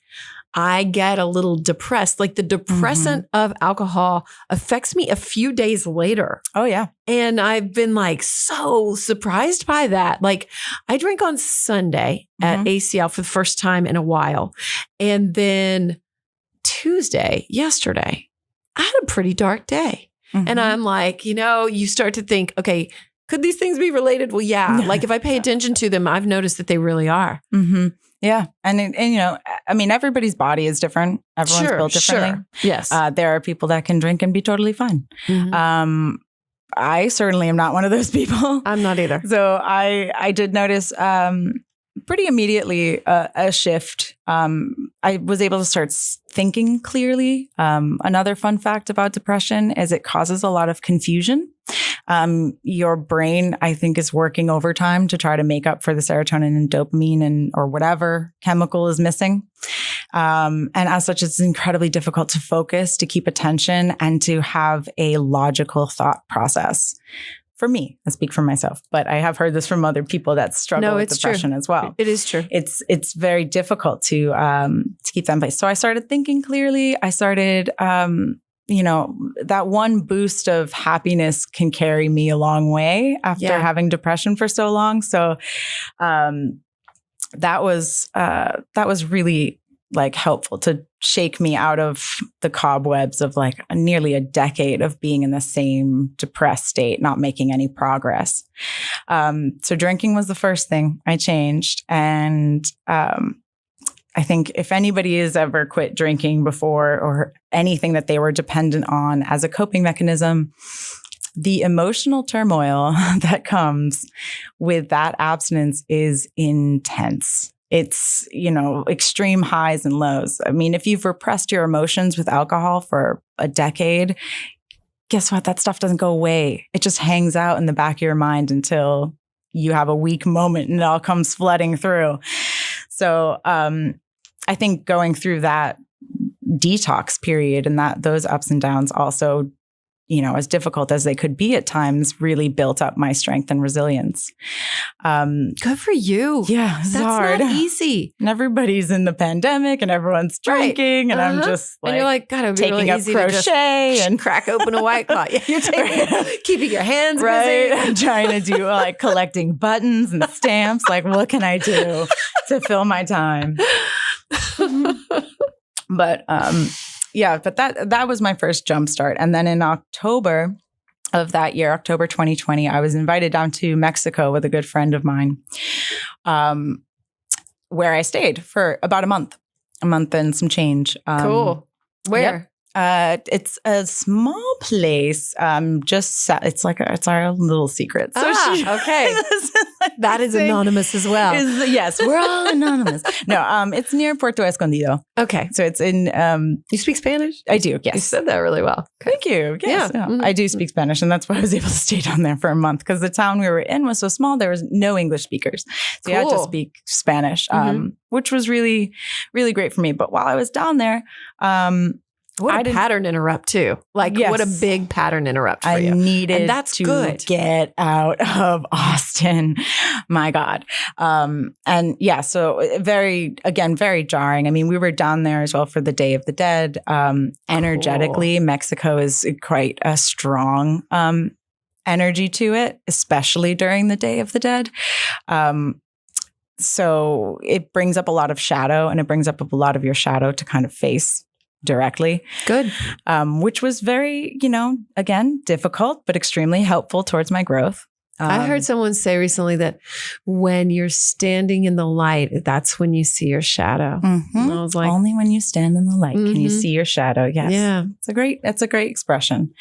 I get a little depressed. Like the depressant of alcohol affects me a few days later. Oh, yeah. And I've been like so surprised by that. Like I drank on Sunday at ACL for the first time in a while. And then yesterday, I had a pretty dark day. And I'm like, you start to think, okay, could these things be related? Well, yeah. Like if I pay attention to them, I've noticed that they really are. Yeah. And I mean, everybody's body is different. Everyone's built differently. Yes. There are people that can drink and be totally fine. I certainly am not one of those people. I'm not either. So I did notice pretty immediately a shift. I was able to start thinking clearly. Another fun fact about depression is it causes a lot of confusion. Your brain, I think, is working overtime to try to make up for the serotonin and dopamine or whatever chemical is missing. And as such, it's incredibly difficult to focus, to keep attention, and to have a logical thought process. For me, I speak for myself, but I have heard this from other people that struggle with depression as well. It is true. It's very difficult to keep that in place. So I started thinking clearly. I started, that one boost of happiness can carry me a long way after having depression for so long. So that was really like helpful to shake me out of the cobwebs of like nearly a decade of being in the same depressed state, not making any progress. So drinking was the first thing I changed. And I think if anybody has ever quit drinking before or anything that they were dependent on as a coping mechanism, the emotional turmoil that comes with that abstinence is intense. It's, extreme highs and lows. I mean, if you've repressed your emotions with alcohol for a decade, guess what? That stuff doesn't go away. It just hangs out in the back of your mind until you have a weak moment and it all comes flooding through. So I think going through that detox period and those ups and downs also, as difficult as they could be at times, really built up my strength and resilience. Good for you. Yeah, it's That's hard. not easy. And eververybody's in the pandemic and everyone's drinking, and I'm just and you're like, God, it would be taking really up easy crochet to just and crack open a White Claw. Yeah, you're keeping your hands right. busy. I'm trying to do like collecting buttons and stamps. Like, what can I do to fill my time? But but that was my first jump start. And then in October of that year, October 2020, I was invited down to Mexico with a good friend of mine, where I stayed for about a month and some change. Cool. Where? Yep. It's a small place. It's our little secret. So okay. That is anonymous as well. Yes, we're all anonymous. No, it's near Puerto Escondido. Okay. So it's in. You speak Spanish? I do. Yes. You said that really well. Okay. Thank you. Yes, Yeah. Mm-hmm. I do speak Spanish, and that's why I was able to stay down there for a month, because the town we were in was so small. There was no English speakers, so you had to speak Spanish, which was really, really great for me. But while I was down there, what a pattern interrupt too. Like what a big pattern interrupt for you. I needed and that's to good. Get out of Austin. My God. So very jarring. I mean, we were down there as well for the Day of the Dead. Energetically, Mexico is quite a strong energy to it, especially during the Day of the Dead. So it brings up a lot of shadow, and it brings up a lot of your shadow to kind of face directly. Good. Which was very, again, difficult, but extremely helpful towards my growth. I heard someone say recently that when you're standing in the light, that's when you see your shadow. Mm-hmm. And I was like, only when you stand in the light can you see your shadow. Yes. Yeah. That's a great expression.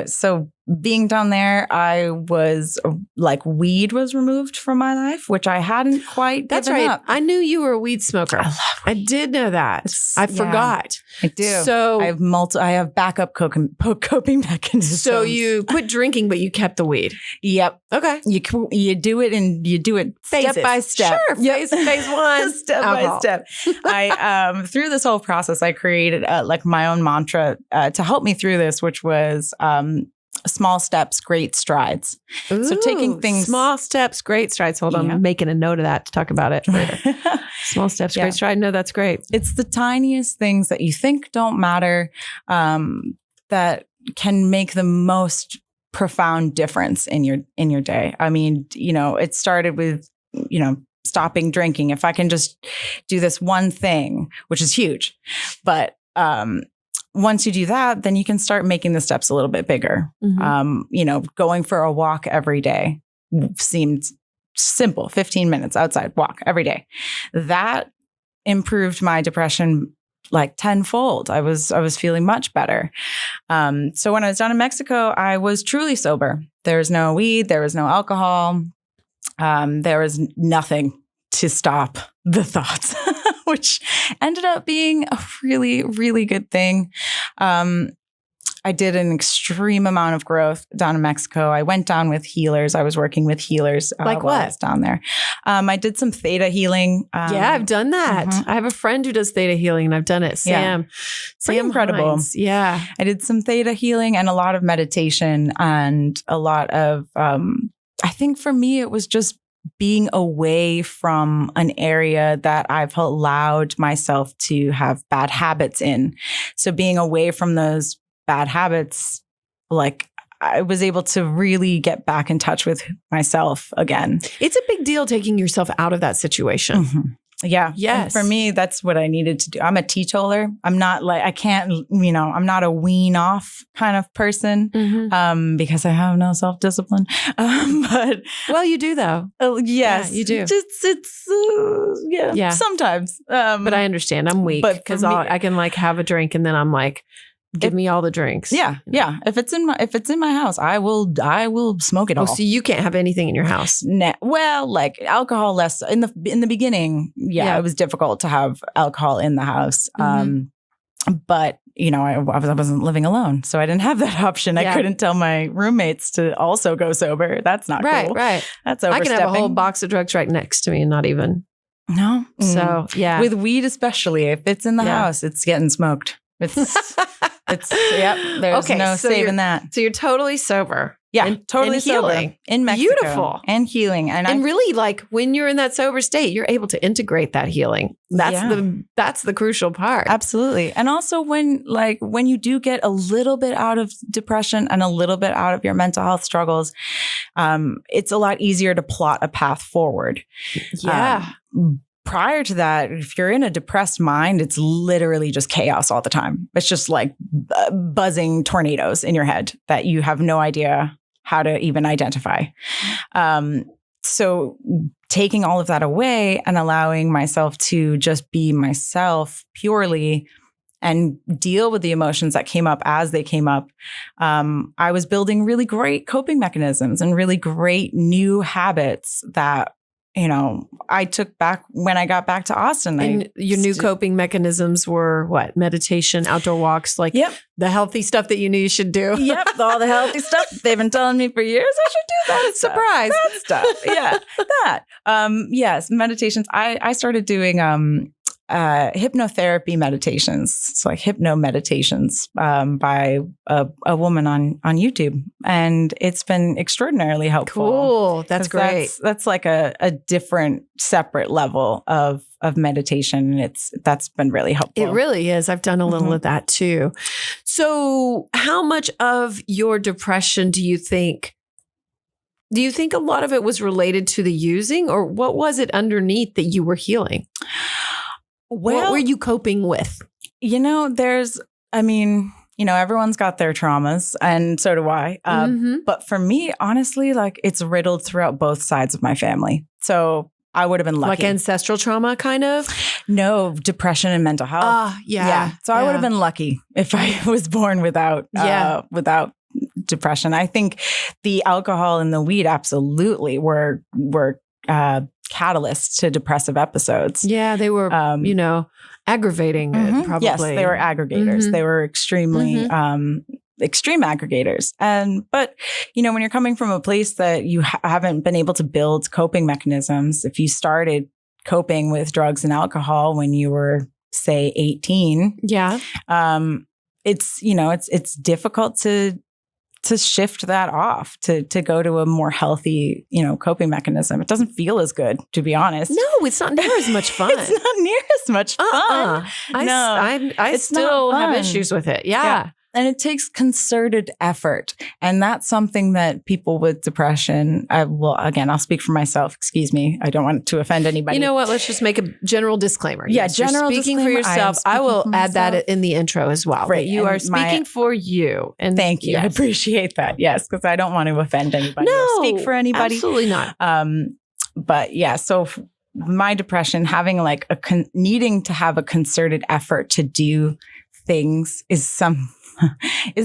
So being down there, I was like, weed was removed from my life, which I hadn't quite That's given right. up. I knew you were a weed smoker. I did know that. I forgot. I do. So I have backup coping mechanisms. So you quit drinking, but you kept the weed. Yep. Okay. You do it, and you do it step by step. Sure. Phase one. Step by step. I through this whole process, I created like my own mantra to help me through this, which was small steps, great strides. Ooh, so taking things, small steps, great strides. Hold on, I'm making a note of that to talk about it later. Small steps, great stride. No, that's great. It's the tiniest things that you think don't matter that can make the most profound difference in your day. I mean, it started with, stopping drinking. If I can just do this one thing, which is huge, but once you do that, then you can start making the steps a little bit bigger. Mm-hmm. Going for a walk every day seemed simple, 15 minutes outside walk every day. That improved my depression like tenfold. I was feeling much better. So when I was down in Mexico, I was truly sober. There was no weed, there was no alcohol. There was nothing to stop the thoughts. Which ended up being a really, really good thing. I did an extreme amount of growth down in Mexico. I went down with healers. I was working with healers like while what? I was down there. I did some theta healing. Yeah, I've done that. Mm-hmm. I have a friend who does theta healing, and I've done it. Sam incredible. Hines. Yeah. I did some theta healing and a lot of meditation and a lot of, I think for me, it was just being away from an area that I've allowed myself to have bad habits in. So being away from those bad habits, like I was able to really get back in touch with myself again. It's a big deal taking yourself out of that situation. Mm-hmm. Yeah. Yes. And for me, that's what I needed to do. I'm a teetotaler. I'm not like, I can't, I'm not a wean off kind of person because I have no self-discipline. But well, you do though. Yes, yeah, you do. It's sometimes. But I understand. I'm weak because I can like have a drink and then I'm like, give me all the drinks. Yeah. Yeah. If it's in my house, I will smoke it all. So you can't have anything in your house. Well, like alcohol less in the beginning. Yeah, it was difficult to have alcohol in the house. But I wasn't living alone, so I didn't have that option. I couldn't tell my roommates to also go sober. That's not cool. Right. That's overstepping. I can have a whole box of drugs right next to me and not even. No. So yeah. With weed especially, if it's in the house, it's getting smoked. It's There's no saving that. So you're totally sober. Yeah, totally sober. Healing. In Mexico. Beautiful. And healing. And really, like, when you're in that sober state, you're able to integrate that healing. That's the crucial part. Absolutely. And also when you do get a little bit out of depression and a little bit out of your mental health struggles, it's a lot easier to plot a path forward. Yeah. Prior to that, if you're in a depressed mind, it's literally just chaos all the time. It's just like buzzing tornadoes in your head that you have no idea how to even identify. So taking all of that away and allowing myself to just be myself purely and deal with the emotions that came up as they came up, I was building really great coping mechanisms and really great new habits that, I took back when I got back to Austin. And your new coping mechanisms were what? Meditation, outdoor walks, like the healthy stuff that you knew you should do. Yep. All the healthy stuff. They've been telling me for years I should do that. Surprise. That stuff. Yeah. That. Yes. Meditations. I started doing hypnotherapy meditations. So like hypno meditations by a woman on YouTube. And it's been extraordinarily helpful. Cool. That's great. That's like a different separate level of meditation. And that's been really helpful. It really is. I've done a little of that too. So how much of your depression do you think a lot of it was related to the using, or what was it underneath that you were healing? Well, what were you coping with? Everyone's got their traumas, and so do I. But for me, honestly, like it's riddled throughout both sides of my family. So I would have been lucky. Like ancestral trauma, kind of? No, depression and mental health. So I would have been lucky if I was born without depression. I think the alcohol and the weed absolutely were catalysts to depressive episodes. Yeah, they were, aggravating it, probably. Yes, they were aggregators. They were extremely extreme aggregators. But when you're coming from a place that you haven't been able to build coping mechanisms, if you started coping with drugs and alcohol when you were, say, 18, it's difficult to shift that off, to go to a more healthy, coping mechanism. It doesn't feel as good, to be honest. No, it's not near as much fun. It's not near as much fun. I still have issues with it. Yeah. And it takes concerted effort. And that's something that people with depression, I'll speak for myself. Excuse me. I don't want to offend anybody. You know what? Let's just make a general disclaimer. Yeah, yes, you're speaking for yourself. I will add that in the intro as well. Right. You are speaking for you. And thank you. Yes. I appreciate that. Yes, because I don't want to offend anybody or speak for anybody. Absolutely not. But yeah, so my depression, having like needing to have a concerted effort to do things is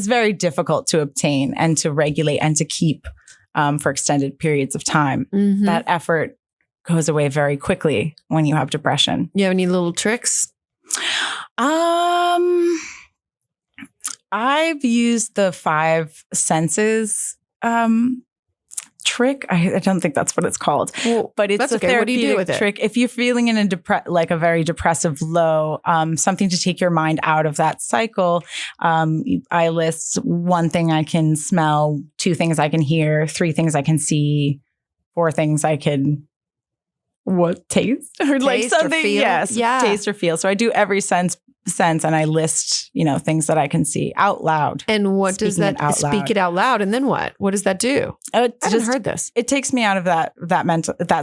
very difficult to obtain and to regulate and to keep for extended periods of time. That effort goes away very quickly when you have depression. You have any little tricks? I've used the 5 senses trick. I don't think that's what it's called, but it's a therapeutic trick. If you're feeling in a very depressive low, something to take your mind out of that cycle. I list 1 thing I can smell, 2 things I can hear, 3 things I can see, 4 things I can taste or like something. Or feel. Yes, taste or feel. So I do every sense, and I list, things that I can see out loud. And what does that speak it out loud? And then what? What does that do? I haven't heard this. It takes me out of that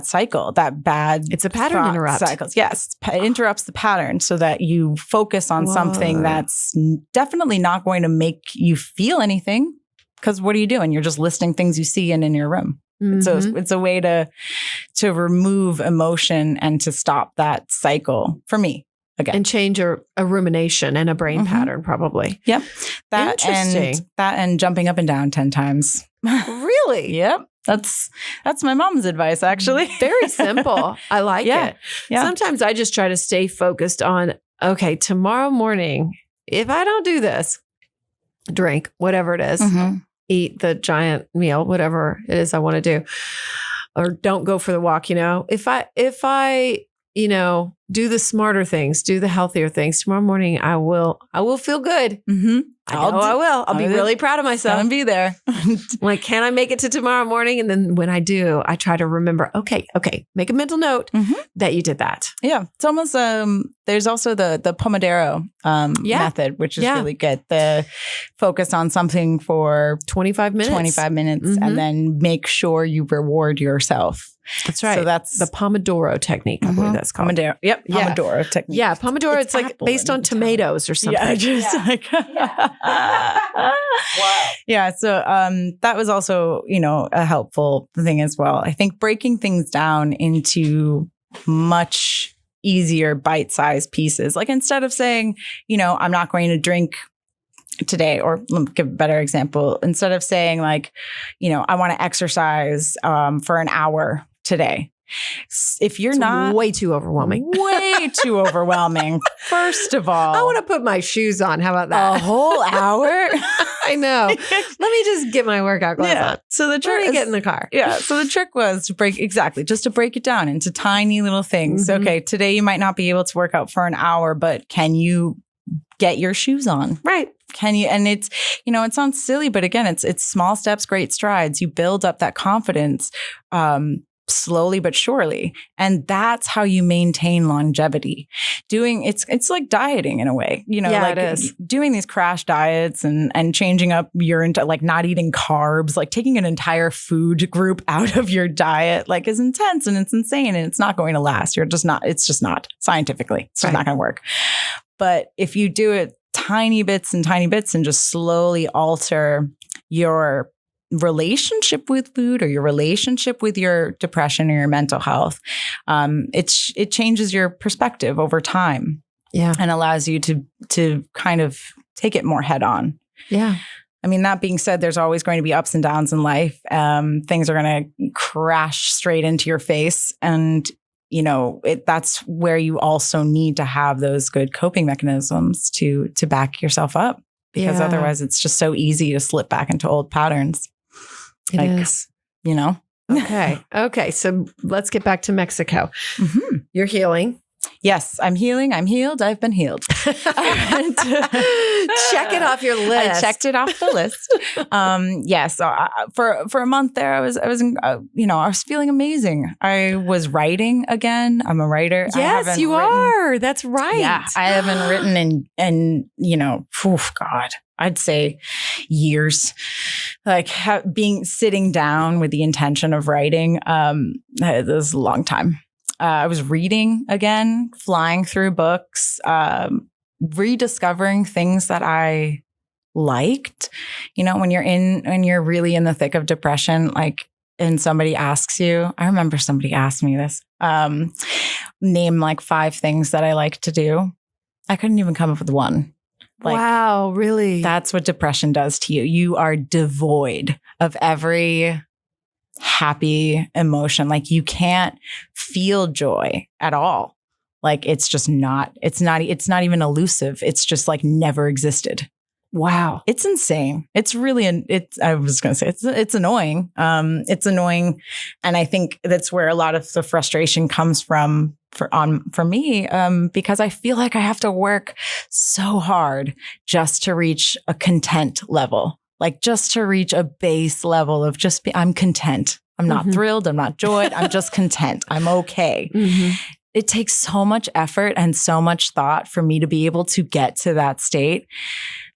cycle, that bad. It's a pattern interrupt. Cycles. Yes. It interrupts the pattern so that you focus on something that's definitely not going to make you feel anything. Because what are you doing? You're just listing things you see in your room. So it's a way to remove emotion and to stop that cycle for me. Again. And change a rumination and a brain pattern, probably. Yep. Interesting. And jumping up and down 10 times. Really? Yep. That's my mom's advice, actually. Very simple. I like it. Yeah. Sometimes I just try to stay focused on, okay, tomorrow morning, if I don't do this, drink, whatever it is, eat the giant meal, whatever it is I want to do, or don't go for the walk, If I do the smarter things, do the healthier things. Tomorrow morning, I will feel good. Mm-hmm. I will. I'll be really proud of myself. I'll be there. Like, can I make it to tomorrow morning? And then when I do, I try to remember, okay, make a mental note that you did that. Yeah. It's almost, there's also the Pomodoro method, which is really good. The focus on something for 25 minutes, and then make sure you reward yourself. That's right. So that's the Pomodoro technique. I believe that's called. Pomodoro. Yep. Pomodoro technique. Yeah. Pomodoro. It's like based on tomatoes or something. Yeah. Just like, wow. Yeah. So, that was also, a helpful thing as well. I think breaking things down into much easier bite-sized pieces. Like, instead of saying, I'm not going to drink today, or let me give a better example. Instead of saying like, I want to exercise for an hour today. If you're not way too overwhelming, First of all, I want to put my shoes on. How about that? A whole hour? I know. Let me just get my workout clothes on. So the trick is get in the car. Yeah. So the trick was to break it down into tiny little things. Okay. Today you might not be able to work out for an hour, but can you get your shoes on? Right. Can you? And it's, it sounds silly, but again, it's small steps, great strides. You build up that confidence, slowly but surely. And that's how you maintain longevity. It's like dieting in a way, it is. Doing these crash diets and changing up like not eating carbs, like taking an entire food group out of your diet, like is intense and it's insane and it's not going to last. It's just not scientifically, it's just not going to work. But if you do it tiny bits and just slowly alter your relationship with food or your relationship with your depression or your mental health, it changes your perspective over time. Yeah. And allows you to kind of take it more head on. Yeah. I mean, that being said, there's always going to be ups and downs in life. Things are going to crash straight into your face. And that's where you also need to have those good coping mechanisms to back yourself up, because otherwise it's just so easy to slip back into old patterns. It is. Okay. So let's get back to Mexico. Mm-hmm. You're healing. Yes, I'm healing. I'm healed. I've been healed. Check it off your list. I checked it off the list. Yes. For a month there, I was I was feeling amazing. I was writing again. I'm a writer. Yes, you are. That's right. Yeah, I haven't written in God, I'd say years. Like sitting down with the intention of writing. This is a long time. I was reading again, flying through books, rediscovering things that I liked. When you're really in the thick of depression, like, and somebody asks you, I remember somebody asked me this, name like 5 things that I like to do. I couldn't even come up with one. Like, wow, really? That's what depression does to you. You are devoid of every happy emotion. Like, you can't feel joy at all. Like, it's not even elusive. It's just like never existed. Wow. It's insane. It's really, I was going to say, it's annoying. It's annoying. And I think that's where a lot of the frustration comes from for me, because I feel like I have to work so hard just to reach a content level. Like, just to reach a base level of I'm content. I'm not thrilled. I'm not joyed. I'm just content. I'm okay. Mm-hmm. It takes so much effort and so much thought for me to be able to get to that state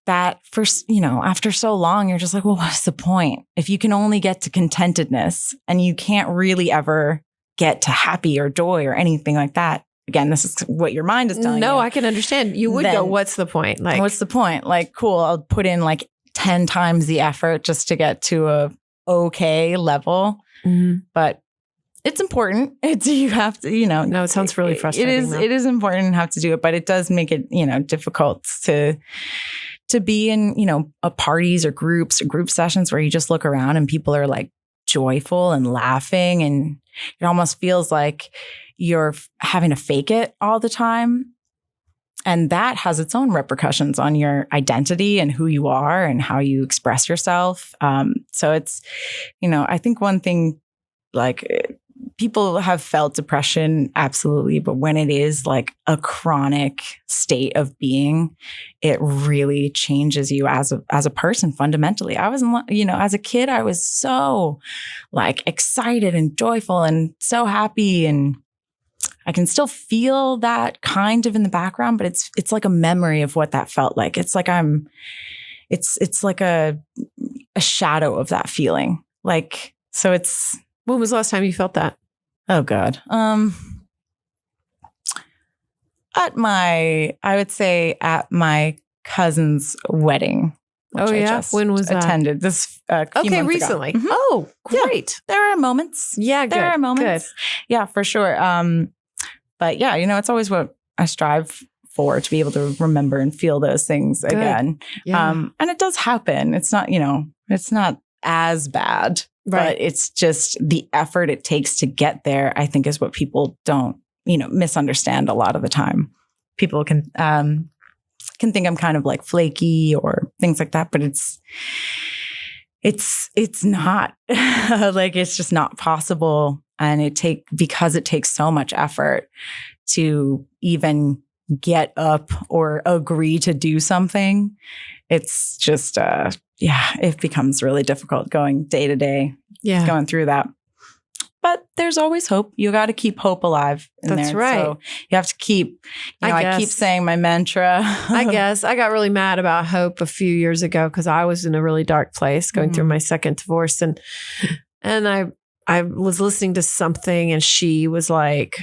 that after so long, you're just like, well, what's the point? If you can only get to contentedness and you can't really ever get to happy or joy or anything like that. Again, this is what your mind is telling you. No, I can understand. You would go, what's the point? Like, what's the point? Like, cool, I'll put in like 10 times the effort just to get to a okay level. Mm-hmm. But it's important. You have to, No, it sounds really frustrating. It is important and have to do it, but it does make it, difficult to be in, parties or groups or group sessions where you just look around and people are like joyful and laughing, and it almost feels like you're having to fake it all the time. And that has its own repercussions on your identity and who you are and how you express yourself. So it's, I think one thing, like, people have felt depression, absolutely. But when it is like a chronic state of being, it really changes you as a person fundamentally. I was, as a kid, I was so like excited and joyful and so happy, and I can still feel that kind of in the background, but it's like a memory of what that felt like. It's like it's like a shadow of that feeling. Like, so it's. When was the last time you felt that? Oh God. I would say at my cousin's wedding. Oh yeah. When was that? Attended this. Okay, recently. Mm-hmm. Oh, great. Yeah, there are moments. Yeah, good. There are moments. Good. Yeah, for sure. But yeah, it's always what I strive for, to be able to remember and feel those things again. Yeah. And it does happen. It's not, it's not as bad. Right. But it's just the effort it takes to get there, I think, is what people don't, misunderstand a lot of the time. People can think I'm kind of like flaky or things like that, but it's not like, it's just not possible. And because it takes so much effort to even get up or agree to do something, it's just, it becomes really difficult going day to day, going through that. But there's always hope. You got to keep hope alive in there. That's right. So you have to keep, I keep saying my mantra. I guess I got really mad about hope a few years ago because I was in a really dark place going through my second divorce. And I was listening to something and she was like,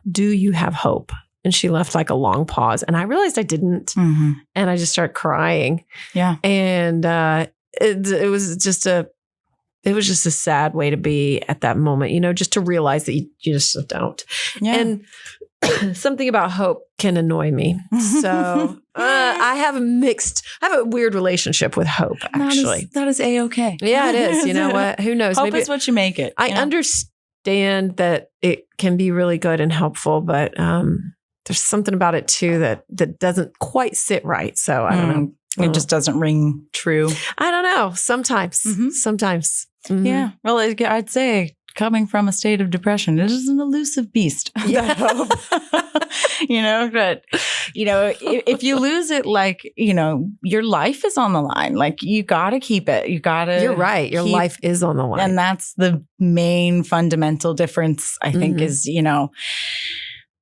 do you have hope? And she left like a long pause. And I realized I didn't. Mm-hmm. And I just started crying. Yeah. And it was just a sad way to be at that moment, just to realize that you just don't. Yeah. And something about hope can annoy me. So I have a weird relationship with hope, actually. That is A-okay. Yeah, it is. You know what? Who knows? Hope is what you make it. I understand that it can be really good and helpful, but there's something about it too that doesn't quite sit right. So I don't know. It just doesn't ring true. I don't know. Sometimes. Mm-hmm. Yeah. Well, I'd say coming from a state of depression, it is an elusive beast. Yeah. But, if you lose it, like, your life is on the line. Like, you got to keep it. You're right. Your life is on the line. And that's the main fundamental difference, I think, is,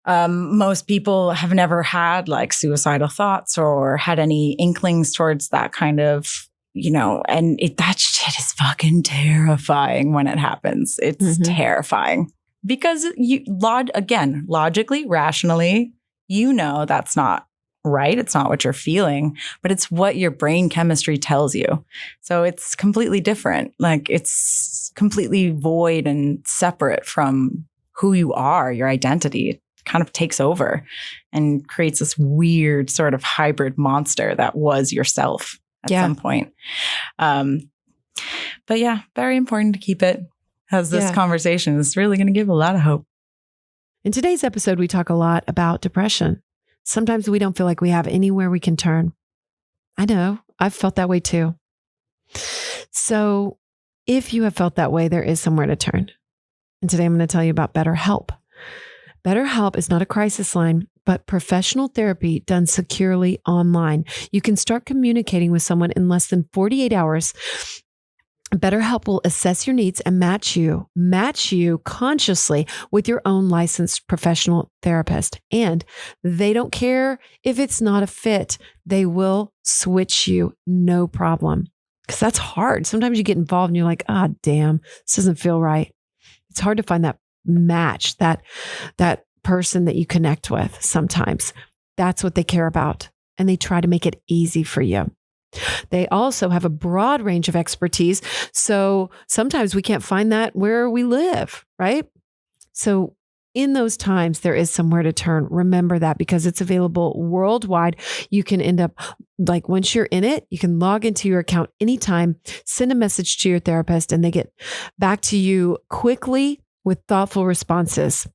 most people have never had like suicidal thoughts or had any inklings towards that kind of, and that shit is fucking terrifying when it happens. It's terrifying because logically, rationally, that's not right. It's not what you're feeling, but it's what your brain chemistry tells you. So it's completely different. Like, it's completely void and separate from who you are, your identity. Kind of takes over and creates this weird sort of hybrid monster that was yourself at some point. But yeah, very important to keep it, as this conversation is really going to give a lot of hope. In today's episode, we talk a lot about depression. Sometimes we don't feel like we have anywhere we can turn. I know, I've felt that way too. So if you have felt that way, there is somewhere to turn. And today I'm going to tell you about BetterHelp. BetterHelp is not a crisis line, but professional therapy done securely online. You can start communicating with someone in less than 48 hours. BetterHelp will assess your needs and match you consciously with your own licensed professional therapist. And they don't care if it's not a fit. They will switch you, no problem. Because that's hard. Sometimes you get involved and you're like, damn, this doesn't feel right. It's hard to find that match, that person that you connect with. Sometimes that's what they care about, and they try to make it easy for you. They also have a broad range of expertise, so sometimes we can't find that where we live, right? So in those times, there is somewhere to turn. Remember that, because it's available worldwide. You can end up, like, once you're in it, you can log into your account anytime, send a message to your therapist, and they get back to you quickly with thoughtful responses.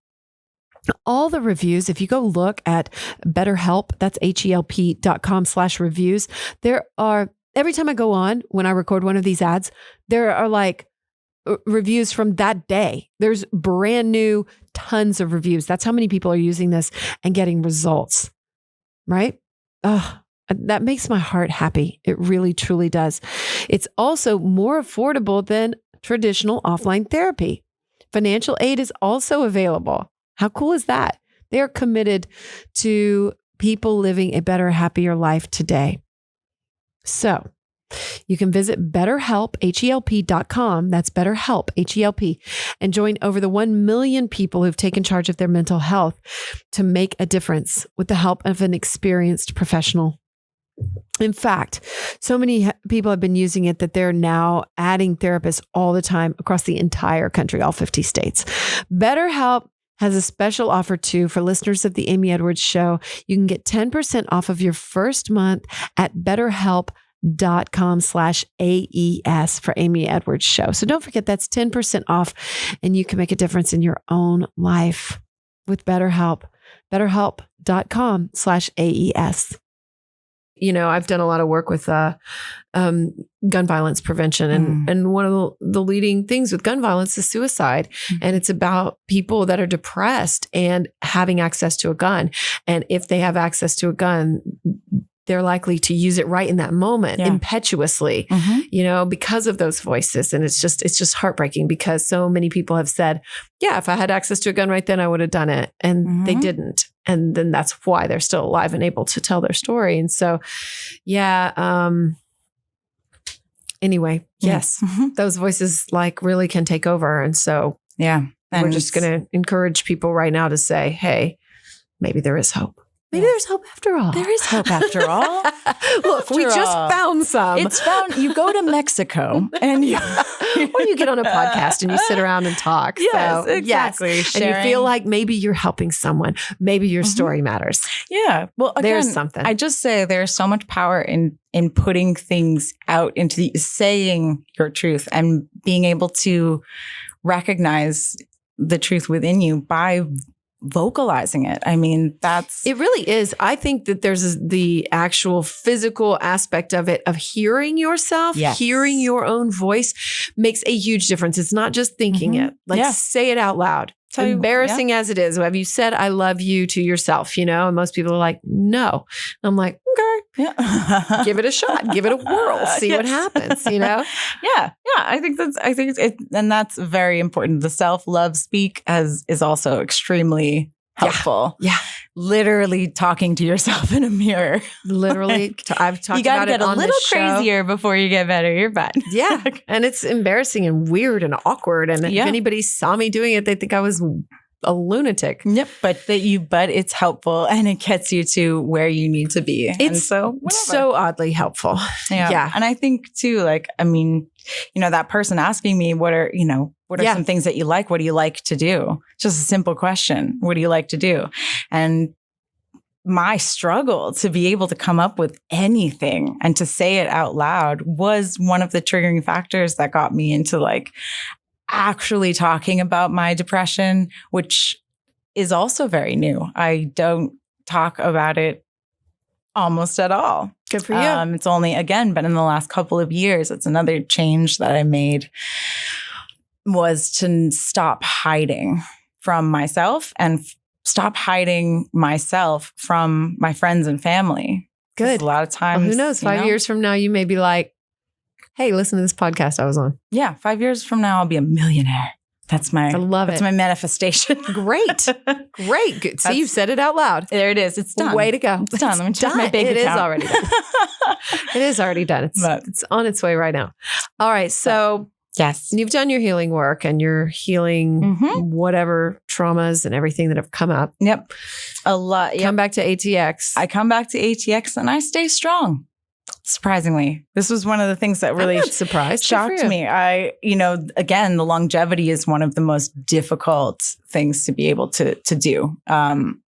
All the reviews, if you go look at BetterHelp, that's HELP.com/reviews, there are, every time I go on, when I record one of these ads, there are like reviews from that day. There's brand new tons of reviews. That's how many people are using this and getting results, right? Oh, that makes my heart happy. It really, truly does. It's also more affordable than traditional offline therapy. Financial aid is also available. How cool is that? They are committed to people living a better, happier life today. So you can visit BetterHelp, HELP.com. That's BetterHelp, HELP, and join over the 1 million people who've taken charge of their mental health to make a difference with the help of an experienced professional. In fact, so many people have been using it that they're now adding therapists all the time across the entire country, all 50 states. BetterHelp has a special offer too for listeners of the Amy Edwards Show. You can get 10% off of your first month at BetterHelp.com/AES for Amy Edwards Show. So don't forget, that's 10% off and you can make a difference in your own life with BetterHelp. BetterHelp.com/AES. You know, I've done a lot of work with gun violence prevention. And one of the leading things with gun violence is suicide. And it's about people that are depressed and having access to a gun. And if they have access to a gun, they're likely to use it right in that moment, impetuously, you know, because of those voices. And it's just heartbreaking because so many people have said, yeah, if I had access to a gun right then, I would have done it. And they didn't. And then that's why they're still alive and able to tell their story. And so, anyway, yes, those voices like really can take over. And so, we're just going to encourage people right now to say, hey, maybe there is hope. Maybe there's hope after all. There is hope after all. Look, we just found some. It's found. You go to Mexico and you, or you get on a podcast and you sit around and talk. Yes, so, exactly. Yes. And you feel like maybe you're helping someone. Maybe your story matters. Yeah. Well, again, there's something. I just say there's so much power in putting things out into saying your truth and being able to recognize the truth within you by vocalizing it. I mean, it really is. I think that there's the actual physical aspect of it, of hearing yourself, hearing your own voice makes a huge difference. It's not just thinking it, say it out loud. Embarrassing as it is. Have you said, I love you to yourself, you know? And most people are like, no. I'm like, okay, give it a shot, give it a whirl, see what happens, you know? I think and that's very important. The self-love speak is also extremely helpful. Yeah. Literally talking to yourself in a mirror. Literally. I've talked about it on this show. You got to get a little crazier before you get better. You're fine. Yeah. And it's embarrassing and weird and awkward. And if anybody saw me doing it, they'd think I was a lunatic. Yep. But it's helpful and it gets you to where you need to be. It's so oddly helpful. Yeah. And I think too, like, I mean, you know, that person asking me, what are some things that you like? What do you like to do? Just a simple question. What do you like to do? And my struggle to be able to come up with anything and to say it out loud was one of the triggering factors that got me into like actually talking about my depression, which is also very new. I don't talk about it almost at all. Good for you. It's only, again, been in the last couple of years. It's another change that I made, was to stop hiding from myself and stop hiding myself from my friends and family. Good. A lot of times. Well, who knows? 5 years from now, you may be like, hey, listen to this podcast I was on. Yeah. 5 years from now, I'll be a millionaire. I love it. That's my manifestation. Great. Good. See, you've said it out loud. There it is. It's done. Way to go. It's done. Let me check my bank account. It is already done. It is already done. It's on its way right now. All right. So yes, you've done your healing work and you're healing whatever traumas and everything that have come up. Yep. A lot. Come back to ATX. I come back to ATX and I stay strong. Surprisingly, this was one of the things that really shocked me. Again, the longevity is one of the most difficult things to be able to do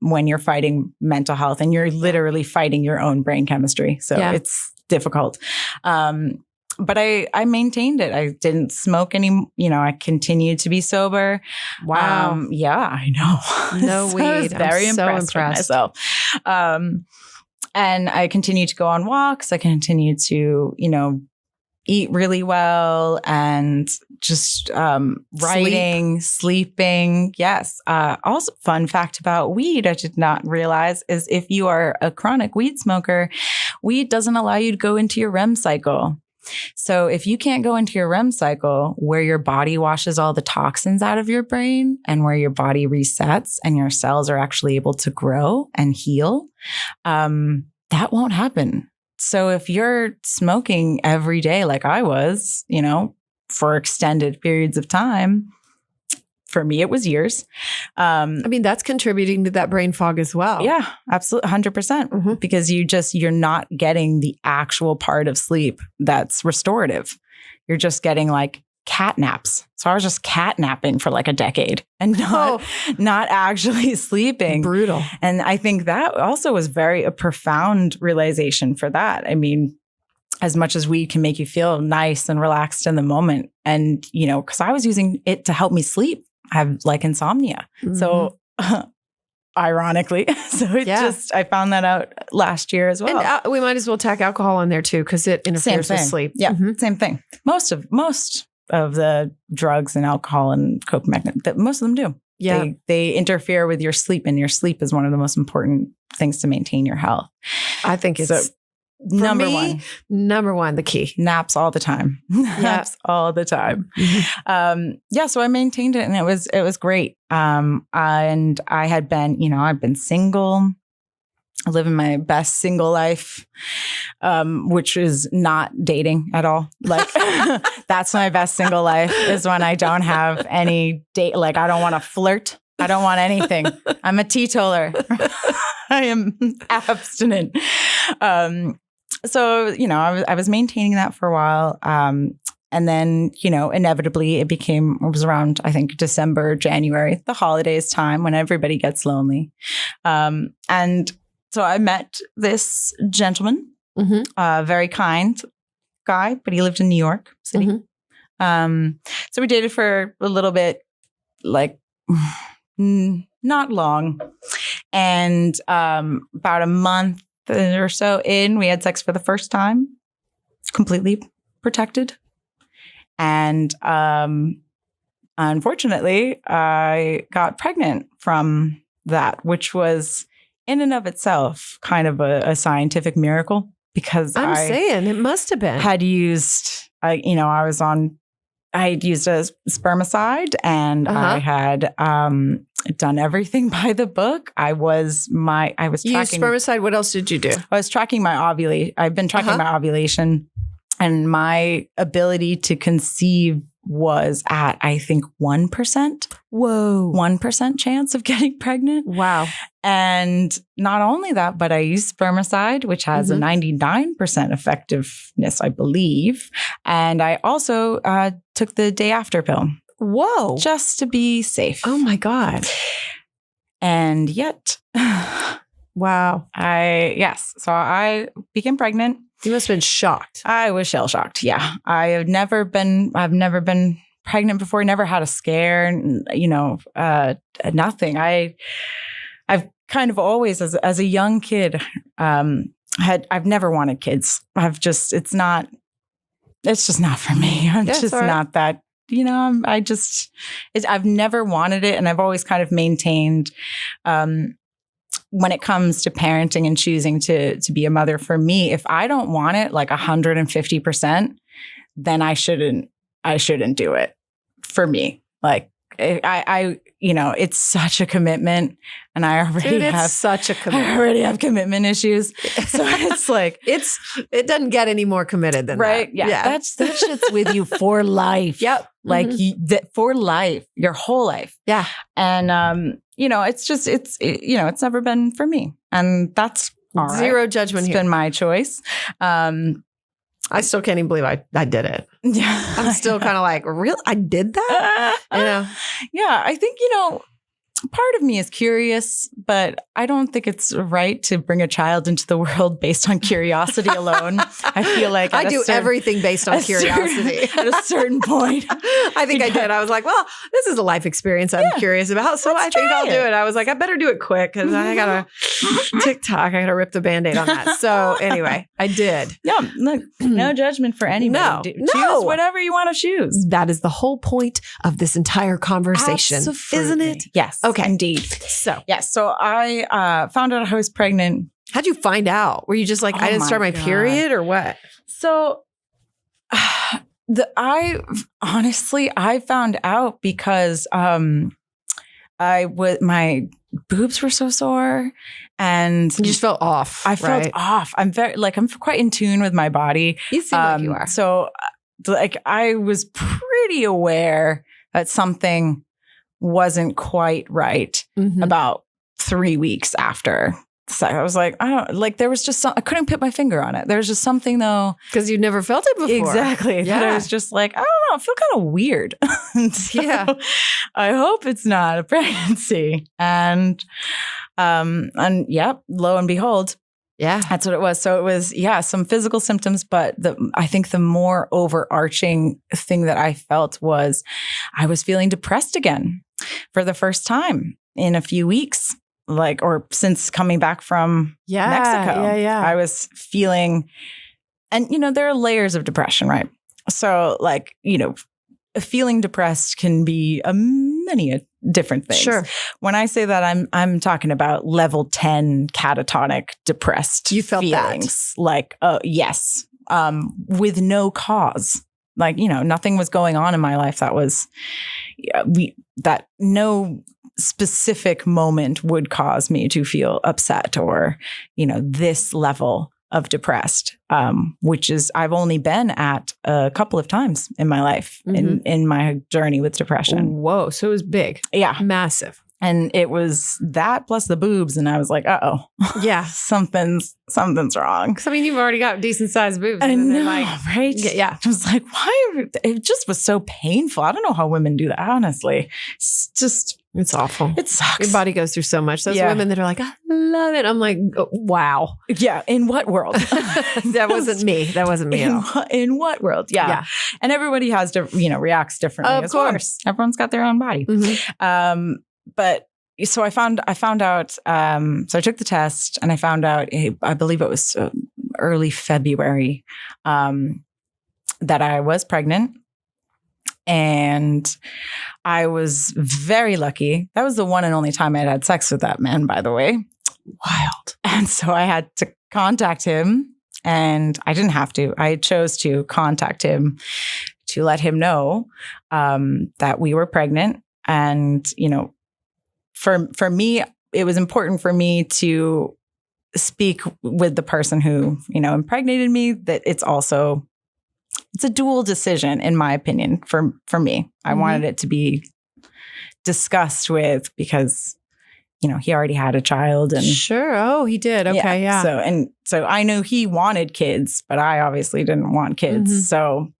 when you're fighting mental health and you're literally fighting your own brain chemistry. So it's difficult. But I maintained it. I didn't smoke I continued to be sober. Wow. I know. No weed. I was very impressed with myself. And I continued to go on walks. I continued to, eat really well and just writing, sleeping. Yes. Also, fun fact about weed, I did not realize, is if you are a chronic weed smoker, weed doesn't allow you to go into your REM cycle. So if you can't go into your REM cycle where your body washes all the toxins out of your brain and where your body resets and your cells are actually able to grow and heal, that won't happen. So if you're smoking every day, like I was, for extended periods of time, for me, it was years. That's contributing to that brain fog as well. Yeah, absolutely. 100%. Because you're not getting the actual part of sleep that's restorative. You're just getting like cat naps. So I was just cat napping for like a decade and not actually sleeping. Brutal. And I think that also was a profound realization for that. I mean, as much as weed can make you feel nice and relaxed in the moment. And, because I was using it to help me sleep. I have like insomnia. So ironically, I found that out last year as well. And we might as well tack alcohol in there too, because it interferes with sleep. Yeah, same thing. Most of the drugs and alcohol and coke, most of them do. Yeah. They interfere with your sleep, and your sleep is one of the most important things to maintain your health. I think it's number one, the key. Naps all the time. Naps all the time. So I maintained it, and it was great. And I had been, I've been single, living my best single life, which is not dating at all. Like that's my best single life, is when I don't have any date. Like I don't want to flirt. I don't want anything. I'm a teetotaler. I am abstinent. So, I was maintaining that for a while. And then, inevitably it was around, I think, December, January, the holidays time when everybody gets lonely. And so I met this gentleman, very kind guy, but he lived in New York City. So we dated for a little bit, like not long. And about a month or so in, we had sex for the first time, completely protected. And unfortunately, I got pregnant from that, which was in and of itself kind of a scientific miracle, because saying it must have been. Had used, I had used a spermicide, and I had done everything by the book. I was tracking. You used spermicide. What else did you do? I was tracking my ovulation. I've been tracking my ovulation, and my ability to conceive was at, I think, 1%. Whoa. 1% chance of getting pregnant. Wow. And not only that, but I used spermicide, which has a 99% effectiveness, I believe. And I also took the day after pill. Whoa. Just to be safe. Oh my God. And yet, wow. So I became pregnant. You must have been shocked. I was shell shocked. Yeah. I've never been pregnant before. Never had a scare, nothing. I've kind of always, as a young kid, I've never wanted kids. It's just not for me. I'm just not that, I've never wanted it. And I've always kind of maintained, when it comes to parenting and choosing to be a mother, for me, if I don't want it like 150%, then I shouldn't do it for me. Like it's such a commitment, and I already have commitment issues. So it's like, it doesn't get any more committed than right. that. Yeah. That shit's with you for life. Yep. Like for life, your whole life. Yeah. And, it's never been for me, and that's all right. Zero judgment here. It's been my choice. I still can't even believe I did it. Yeah. I'm still kind of like, really? I did that? Yeah. I think, part of me is curious, but I don't think it's right to bring a child into the world based on curiosity alone. I feel like I do everything based on curiosity. At a certain point. I think I did. I was like, well, this is a life experience I'm curious about, so I think I'll do it. I was like, I better do it quick because I got to TikTok. I got to rip the Band-Aid on that. So anyway, I did. Yeah, look, no judgment for anybody. Choose whatever you want to choose. That is the whole point of this entire conversation, isn't it? Yes. Okay. Indeed. So, yes. So I found out I was pregnant. How'd you find out? Were you just like, I didn't start my period or what? So I found out because my boobs were so sore and you just felt off. I felt off. I'm quite in tune with my body. You seem like you are. So I was pretty aware that something wasn't quite right about 3 weeks after. So I was like, there was just I couldn't put my finger on it. There was just something though. Because you'd never felt it before. Exactly. Yeah. That I was just like, I don't know, I feel kind of weird. So I hope it's not a pregnancy. And lo and behold, that's what it was. So it was, some physical symptoms, but I think the more overarching thing that I felt was I was feeling depressed again for the first time in a few weeks. Or since coming back from Mexico, I was feeling, and there are layers of depression, right? So feeling depressed can be many different things. Sure. When I say that, I'm talking about level 10 catatonic depressed. You felt feelings. Yes, with no cause. Nothing was going on in my life that was that no specific moment would cause me to feel upset or, this level of depressed, which is I've only been at a couple of times in my life in my journey with depression. Whoa. So it was big. Yeah. Massive. And it was that plus the boobs. And I was like, uh-oh. Yeah. something's wrong. Because you've already got decent sized boobs. I know, right? Yeah. I was like, it just was so painful. I don't know how women do that, honestly. It's awful. It sucks. Your body goes through so much. Those women that are like, I love it. I'm like, wow. Yeah. In what world? That wasn't me. That wasn't me at all. In what world? Yeah. And everybody has to, reacts differently. Of course. Well. Everyone's got their own body. But so I found out, so I took the test and I found out, I believe it was early February, that I was pregnant. And I was very lucky. That was the one and only time I had sex with that man, by the way. Wild. And so I had to contact him, and I didn't have to. I chose to contact him to let him know that we were pregnant. And, for me, it was important for me to speak with the person who, impregnated me, that it's a dual decision, in my opinion, for me. I wanted it to be discussed with because, he already had a child. And sure. Oh, he did. Okay. Yeah. So I know he wanted kids, but I obviously didn't want kids. So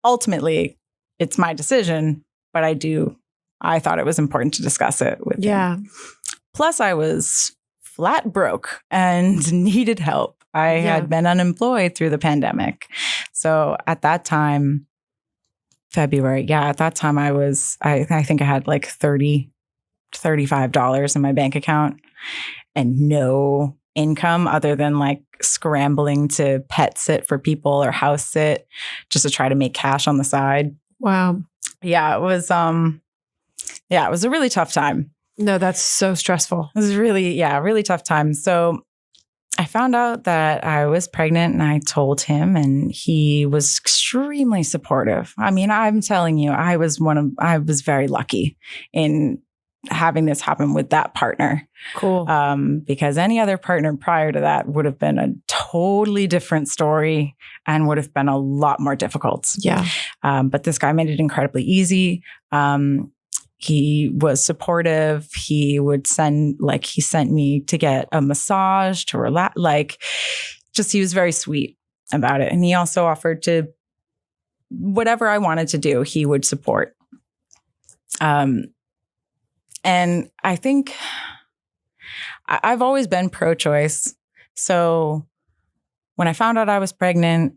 ultimately, it's my decision, but I thought it was important to discuss it with him. Plus, I was flat broke and needed help. I had been unemployed through the pandemic. So at that time, February, at that time I think I had like $35 in my bank account and no income other than like scrambling to pet sit for people or house sit just to try to make cash on the side. Wow. Yeah, it was it was a really tough time. No, that's so stressful. It was really, a really tough time. So I found out that I was pregnant and I told him, and he was extremely supportive. I mean, I'm telling you, I was very lucky in having this happen with that partner. Cool. Because any other partner prior to that would have been a totally different story and would have been a lot more difficult. Yeah. But this guy made it incredibly easy. He was supportive. He sent me to get a massage to relax. He was very sweet about it. And he also offered to, whatever I wanted to do, he would support. And I think I've always been pro-choice. So when I found out I was pregnant,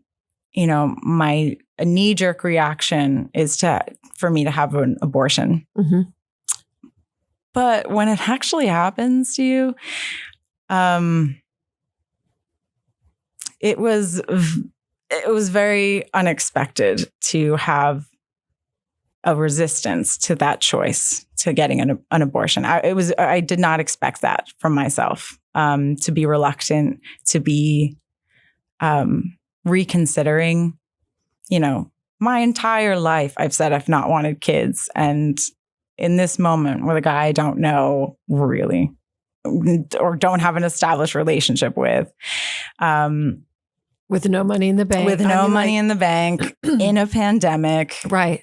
my knee-jerk reaction is for me to have an abortion. Mm-hmm. But when it actually happens to you, it was very unexpected to have a resistance to that choice, to getting an abortion. I did not expect that from myself, to be reluctant, to be reconsidering. My entire life, I've said I've not wanted kids. And in this moment with a guy I don't know really, or don't have an established relationship with no money in the bank. With no money in the bank, in a pandemic. Right.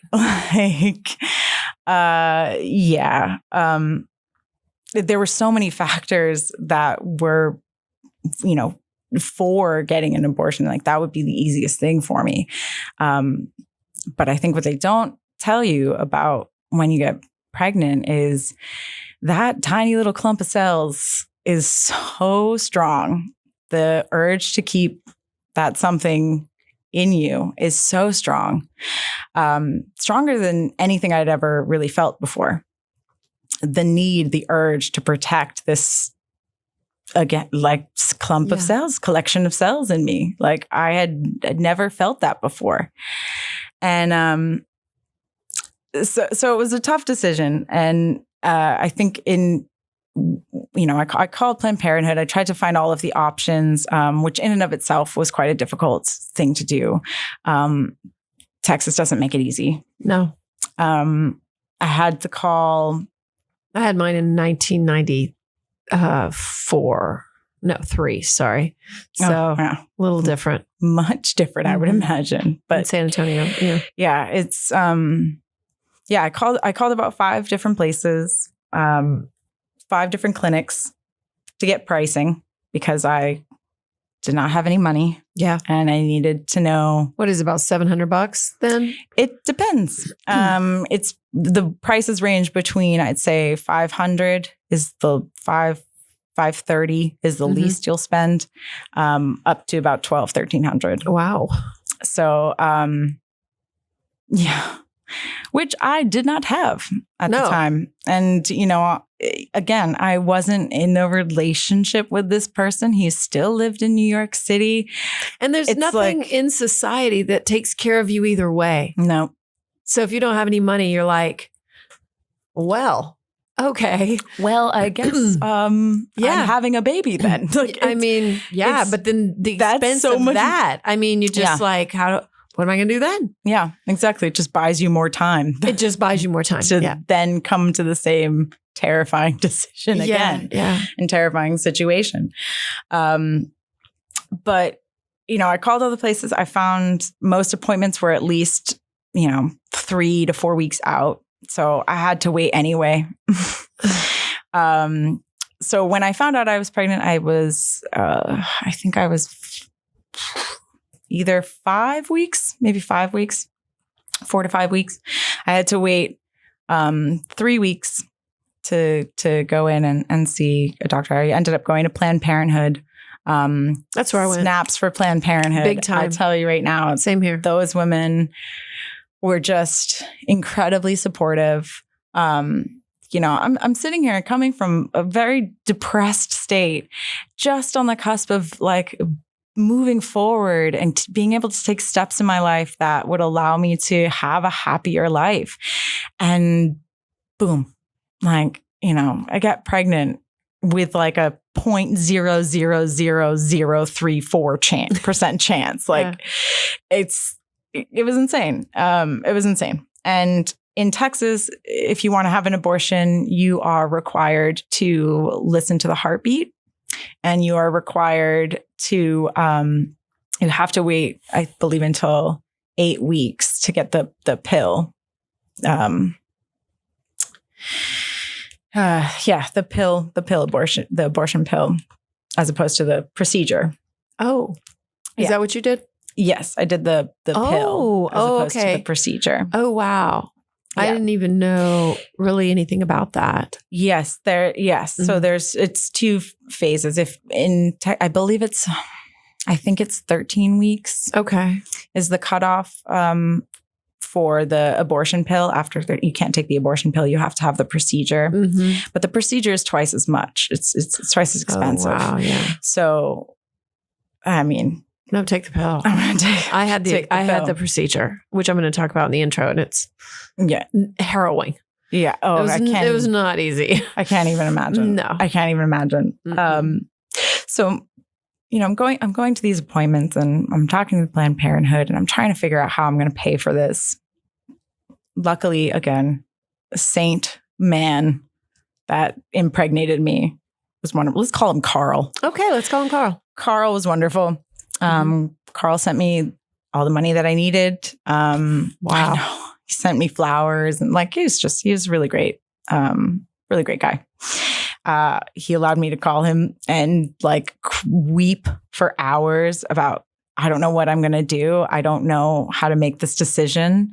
There were so many factors that were, for getting an abortion. Like, that would be the easiest thing for me. But I think what they don't tell you about when you get pregnant is that tiny little clump of cells is so strong. The urge to keep that something in you is so strong, stronger than anything I'd ever really felt before. The urge to protect this, again, like clump of cells, collection of cells in me. Like, I'd never felt that before. And so it was a tough decision. And I think I called Planned Parenthood. I tried to find all of the options, which in and of itself was quite a difficult thing to do. Texas doesn't make it easy. No. I had to call. I had mine in 1994. No, 3, sorry. So a little different. Much different, I would imagine. But in San Antonio. Yeah. It's, I called about 5 different places, 5 different clinics to get pricing because I did not have any money. Yeah. And I needed to know. What is it, about $700 then? It depends. It's the prices range between, I'd say 500 is the 530 is the least you'll spend, up to about 1,300. Wow. So, which I did not have at the time. And, again, I wasn't in a relationship with this person. He still lived in New York City. And there's nothing in society that takes care of you either way. No. So if you don't have any money, you're like, well, okay. Well, I guess I'm having a baby then. But then the expense of that, you just what am I going to do then? Yeah, exactly. It just buys you more time. It just buys you more time to then come to the same terrifying decision again. Yeah. And terrifying situation. But, I called all the places. I found most appointments were at least, 3 to 4 weeks out. So I had to wait anyway. So when I found out I was pregnant, I was, I think I was either 5 weeks, maybe 5 weeks, 4 to 5 weeks. I had to wait 3 weeks to go in and see a doctor. I ended up going to Planned Parenthood. That's where I went. Snaps for Planned Parenthood. Big time. I'll tell you right now. Same here. Those women were just incredibly supportive. I'm sitting here coming from a very depressed state, just on the cusp of moving forward and being able to take steps in my life that would allow me to have a happier life. And boom, I got pregnant with a 0.00034% chance. It was insane. It was insane. And in Texas, if you want to have an abortion, you are required to listen to the heartbeat, and you are required to, you have to wait, I believe, until 8 weeks to get the pill. The abortion pill, as opposed to the procedure. Oh, is that what you did? Yes, I did the pill as opposed to the procedure. Oh, wow. I didn't even know really anything about that. Yes. So it's 2 phases. I believe I think it's 13 weeks. Okay. Is the cutoff for the abortion pill. After you can't take the abortion pill, you have to have the procedure. But the procedure is twice as much. It's twice as expensive. Oh, wow, yeah. So, I mean, no, take the pill. I had the procedure, which I'm going to talk about in the intro, and it's harrowing. Yeah. Oh, it was not easy. I can't even imagine. No, I can't even imagine. So, I'm going to these appointments and I'm talking to Planned Parenthood and I'm trying to figure out how I'm going to pay for this. Luckily, again, a saint man that impregnated me was wonderful. Let's call him Carl. Okay, let's call him Carl. Carl was wonderful. Carl sent me all the money that I needed. Wow. He sent me flowers and he was really great. Really great guy. He allowed me to call him and weep for hours about, I don't know what I'm going to do. I don't know how to make this decision.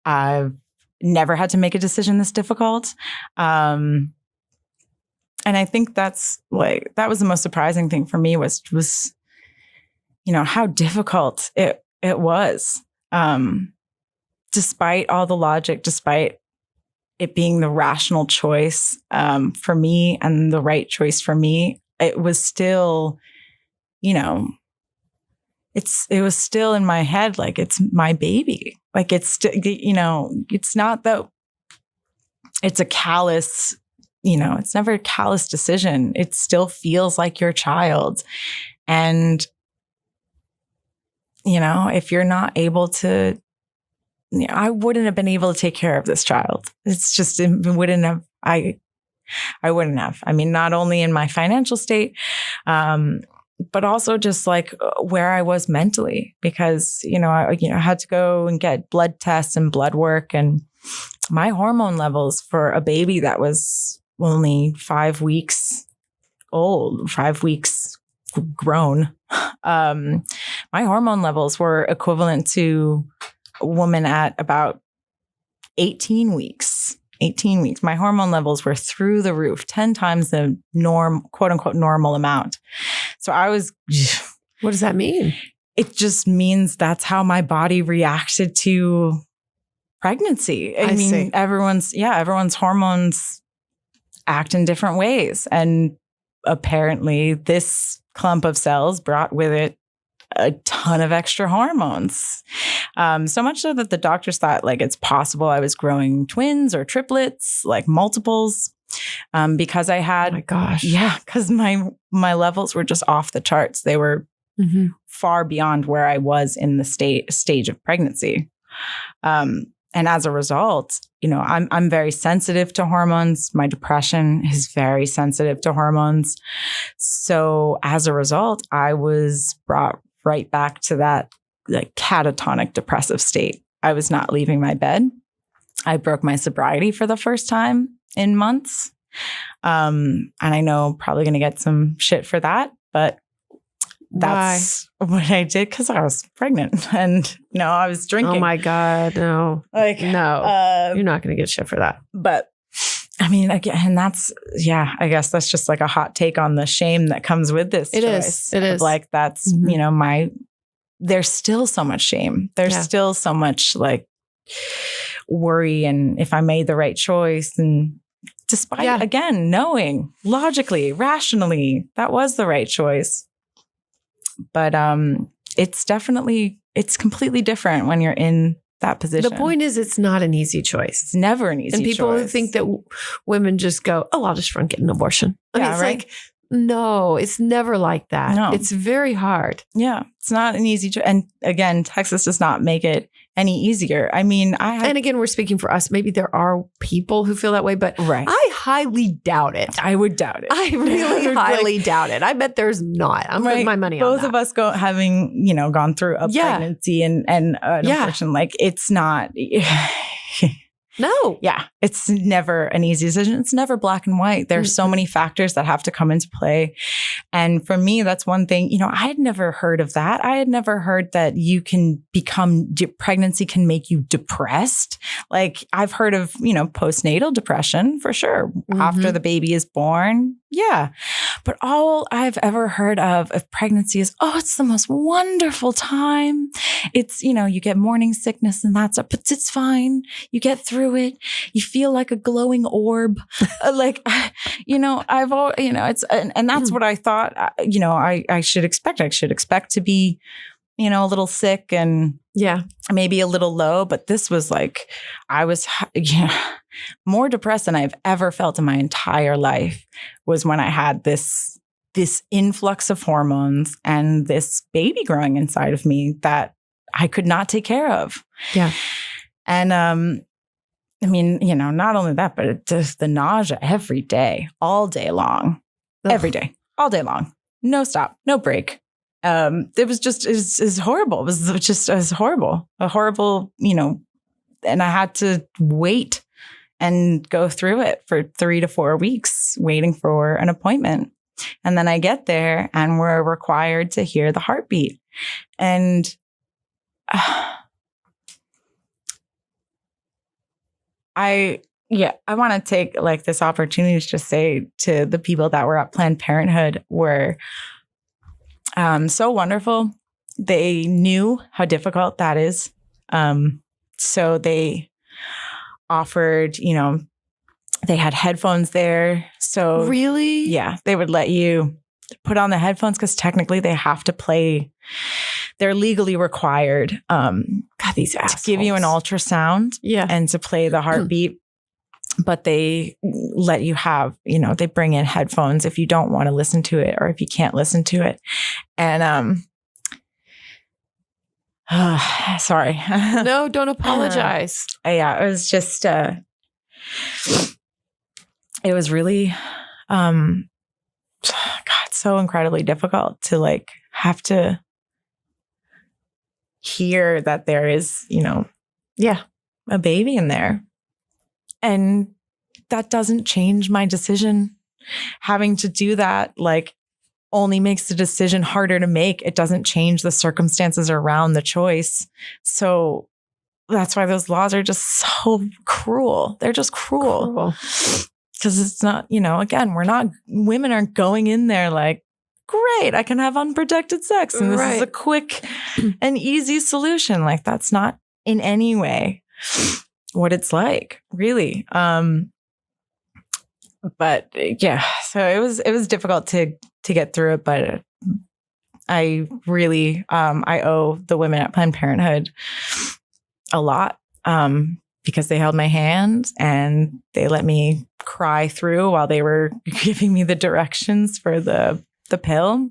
I've never had to make a decision this difficult. And I think that was the most surprising thing for me was, how difficult it was. Despite all the logic, despite it being the rational choice for me and the right choice for me, it was still, it was still in my head, it's my baby. It's, it's not that it's a callous, it's never a callous decision. It still feels like your child. And, if you're not able to, I wouldn't have been able to take care of this child. It's just, I wouldn't have. I mean, not only in my financial state, but also just where I was mentally, because, I had to go and get blood tests and blood work, and my hormone levels for a baby that was only 5 weeks old, 5 weeks grown, my hormone levels were equivalent to a woman at about 18 weeks. My hormone levels were through the roof, 10 times the quote unquote normal amount. So what does that mean? It just means that's how my body reacted to pregnancy. I mean, see. Everyone's hormones act in different ways. And apparently this clump of cells brought with it a ton of extra hormones. So much so that the doctors thought it's possible I was growing twins or triplets, multiples, because I had, oh my gosh. Yeah. Cause my levels were just off the charts. They were far beyond where I was in the stage of pregnancy. And as a result, I'm very sensitive to hormones. My depression is very sensitive to hormones. So as a result, I was brought right back to that catatonic depressive state. I was not leaving my bed. I broke my sobriety for the first time in months. And I know probably going to get some shit for that, but that's what I did because I was pregnant and I was drinking. Oh my God. No, no, you're not going to get shit for that. But I mean, again, I guess that's just a hot take on the shame that comes with this choice. It is. That's, there's still so much shame. There's still so much worry. And if I made the right choice, and despite, again, knowing logically, rationally, that was the right choice. But it's completely different when you're in that position. The point is, it's not an easy choice. It's never an easy choice. And people who think that women just go, oh, I'll just get an abortion. It's right. No, it's never like that. No. It's very hard. Yeah, it's not an easy choice. And again, Texas does not make it any easier. I mean, and again, we're speaking for us. Maybe there are people who feel that way, but I highly doubt it. I would doubt it. I really highly doubt it. I bet there's not. I'm putting my money on that. Both of us having gone through a pregnancy and an abortion, it's not. No. Yeah. It's never an easy decision. It's never black and white. There's so many factors that have to come into play. And for me, that's one thing, I had never heard of that. I had never heard that you can pregnancy can make you depressed. Like I've heard of, postnatal depression for sure. After the baby is born. Yeah. But all I've ever heard of pregnancy is, it's the most wonderful time. It's, you get morning sickness and that's it, but it's fine. You get through it. You feel like a glowing orb. I've all, it's, and that's what I thought, I should expect. I should expect to be, a little sick and maybe a little low, but this was like, I was more depressed than I've ever felt in my entire life was when I had this influx of hormones and this baby growing inside of me that I could not take care of. Yeah. And, not only that, but it's just the nausea every day, all day long, every day, all day long, no stop, no break. It was horrible. It was horrible, a horrible, and I had to wait and go through it for 3 to 4 weeks waiting for an appointment. And then I get there and we're required to hear the heartbeat. And I want to take like this opportunity to just say to the people that were at Planned Parenthood were so wonderful. They knew how difficult that is. So they offered, they had headphones there. So really? Yeah, they would let you put on the headphones because technically they have to play. They're legally required These to give you an ultrasound and to play the heartbeat. But they let you have, they bring in headphones if you don't want to listen to it or if you can't listen to it. And sorry. No, don't apologize. It was just, it was really, so incredibly difficult to like have to hear that there is, a baby in there. And that doesn't change my decision. Having to do that, like, only makes the decision harder to make. It doesn't change the circumstances around the choice. So that's why those laws are just so cruel. They're just cruel. Because it's not, again, women aren't going in there like, great, I can have unprotected sex. And this is a quick and easy solution. Like, that's not in any way what it's like, really. But yeah, so it was difficult to get through it, but I really, I owe the women at Planned Parenthood a lot, because they held my hand and they let me cry through while they were giving me the directions for the pill,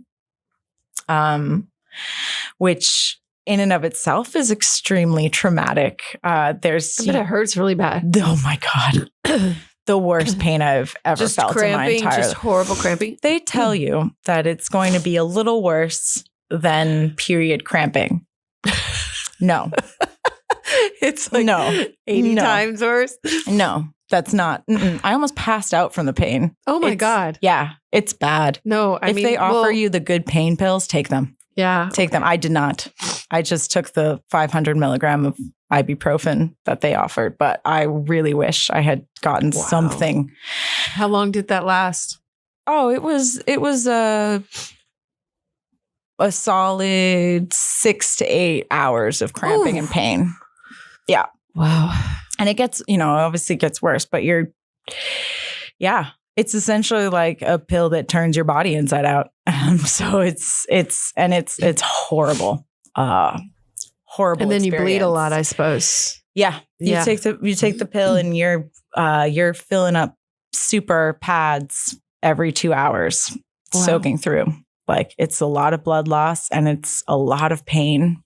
which in and of itself is extremely traumatic. I bet it hurts really bad. Oh my God. The worst pain I've ever felt cramping, in my entire life. Just horrible cramping. They tell you that it's going to be a little worse than period cramping. No. It's like 80 times worse. No, that's not. I almost passed out from the pain. Oh my God. Yeah, it's bad. No, if they offer you the good pain pills, take them. Yeah. Take them. I did not. I just took the 500 milligram of ibuprofen that they offered, but I really wish I had gotten something. How long did that last? Oh, it was a solid 6 to 8 hours of cramping and pain. Yeah. Wow. And it gets, obviously it gets worse, but it's essentially like a pill that turns your body inside out. So it's horrible. Horrible. And then experience. You bleed a lot, I suppose. Yeah. You take the pill and you're filling up super pads every 2 hours, soaking through. Like, it's a lot of blood loss and it's a lot of pain.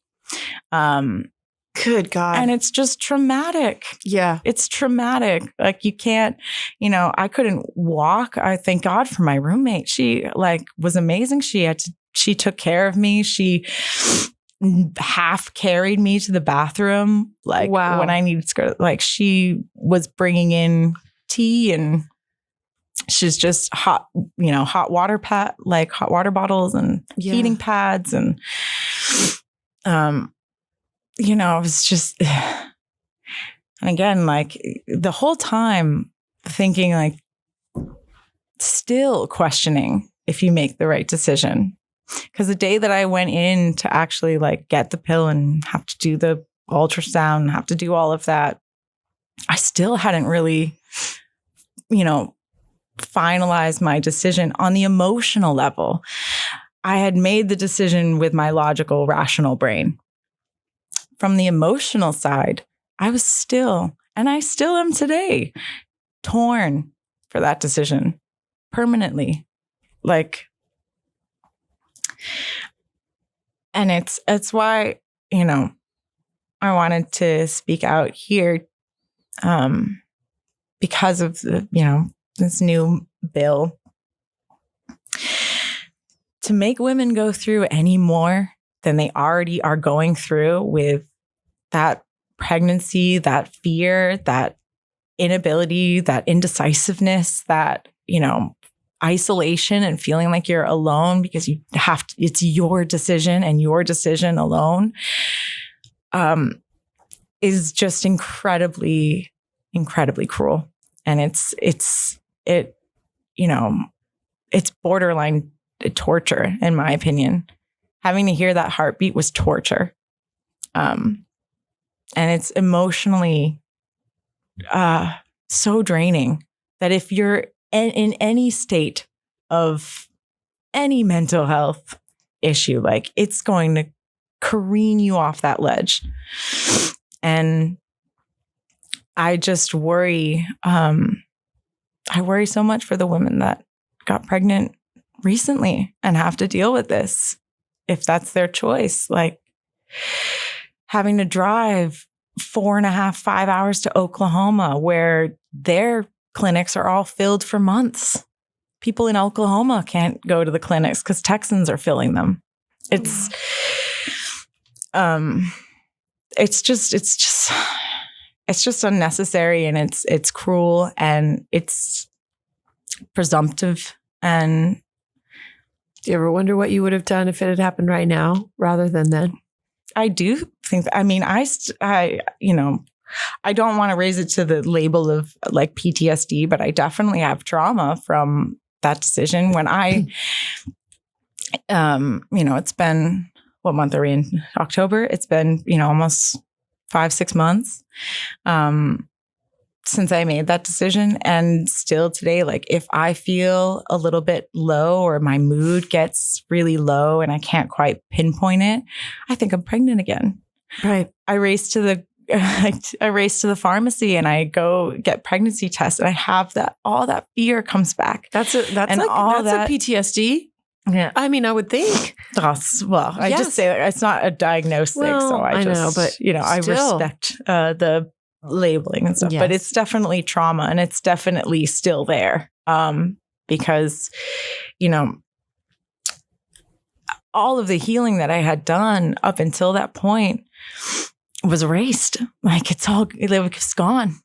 Good God. And it's just traumatic. Yeah. It's traumatic. Like, you can't, I couldn't walk. I thank God for my roommate. She was amazing. She took care of me. She half carried me to the bathroom. Like Wow. when I needed to go, like she was bringing in tea and she's just hot water bottles and heating pads. And, it was just, and again, like the whole time thinking like still questioning if you make the right decision. Because the day that I went in to actually like get the pill and have to do the ultrasound and have to do all of that, I still hadn't really, finalized my decision on the emotional level. I had made the decision with my logical, rational brain. From the emotional side, I was still, and I still am today, torn for that decision permanently. Like, and it's why, I wanted to speak out here because of the, this new bill to make women go through any more than they already are going through with that pregnancy, that fear, that inability, that indecisiveness, that, isolation and feeling like you're alone because you have to, it's your decision and your decision alone, is just incredibly, incredibly cruel. And it's borderline torture, in my opinion. Having to hear that heartbeat was torture. And it's emotionally so draining that if you're in any state of any mental health issue, like it's going to careen you off that ledge. And I just worry, I worry so much for the women that got pregnant recently and have to deal with this, if that's their choice. Like having to drive 4.5, 5 hours to Oklahoma, where their clinics are all filled for months. People in Oklahoma can't go to the clinics because Texans are filling them. It's just unnecessary, and it's cruel, and it's presumptive. And do you ever wonder what you would have done if it had happened right now rather than then? I do think that, I mean, I don't want to raise it to the label of like PTSD, but I definitely have trauma from that decision. When I, it's been, what month are we in? October. It's been, almost 5-6 months since I made that decision. And still today, like if I feel a little bit low or my mood gets really low and I can't quite pinpoint it, I think I'm pregnant again. Right. I race to the pharmacy and I go get pregnancy tests, and I have all that fear comes back. That's a PTSD. Yeah. I mean, I would think. I just say that it's not a diagnostic. So I know, but I respect the labeling and stuff, but it's definitely trauma, and it's definitely still there. Because, all of the healing that I had done up until that point was erased. Like it's gone.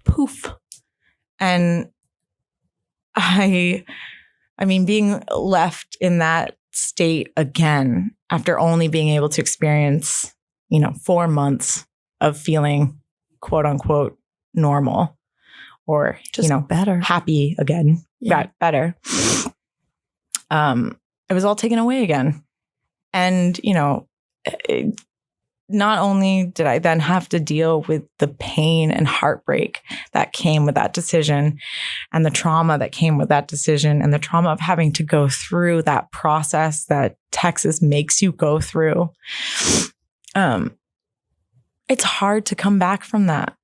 Poof. And I mean, being left in that state again after only being able to experience, 4 months of feeling quote unquote normal, or just better, happy again, got better. It was all taken away again. And, not only did I then have to deal with the pain and heartbreak that came with that decision, and the trauma that came with that decision, and the trauma of having to go through that process that Texas makes you go through. It's hard to come back from that.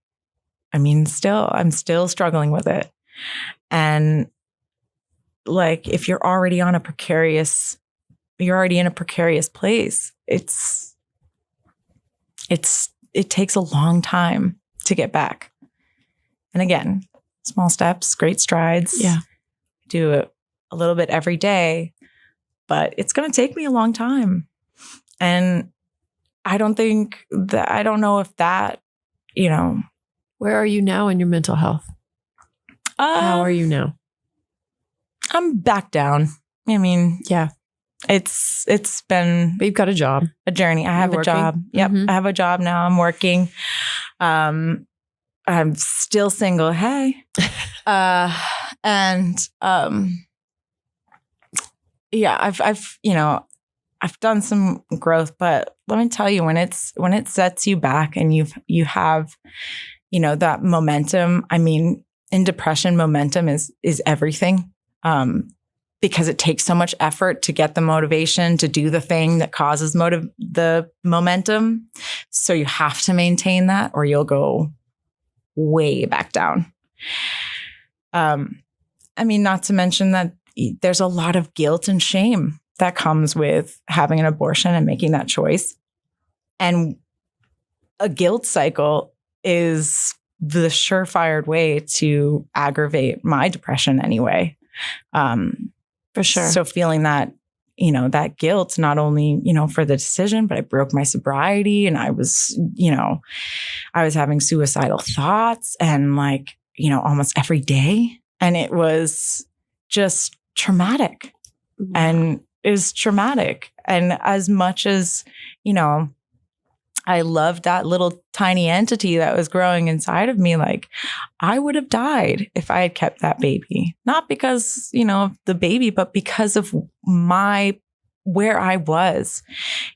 I mean, I'm still struggling with it. And like, if you're already in a precarious place, it takes a long time to get back. And again, small steps, great strides. Yeah. Do it a little bit every day, but it's going to take me a long time. And I don't know if that, Where are you now in your mental health? How are you now? I'm back down. I mean, Yeah. it's been, But you've got a job. a journey. I have a job. Yep. Mm-hmm. I have a job now. I'm working. I'm still single. Hey. Yeah, I've done some growth, but let me tell you, when it sets you back and you have, that momentum. I mean, in depression, momentum is everything. Because it takes so much effort to get the motivation to do the thing that causes the momentum. So you have to maintain that or you'll go way back down. I mean, not to mention that there's a lot of guilt and shame that comes with having an abortion and making that choice. And a guilt cycle is the surefire way to aggravate my depression anyway. For sure. So feeling that, that guilt, not only, for the decision, but I broke my sobriety and I was having suicidal thoughts and almost every day. And it was just traumatic and is traumatic. And as much as, I loved that little tiny entity that was growing inside of me. I would have died if I had kept that baby, not because, of the baby, but because of where I was,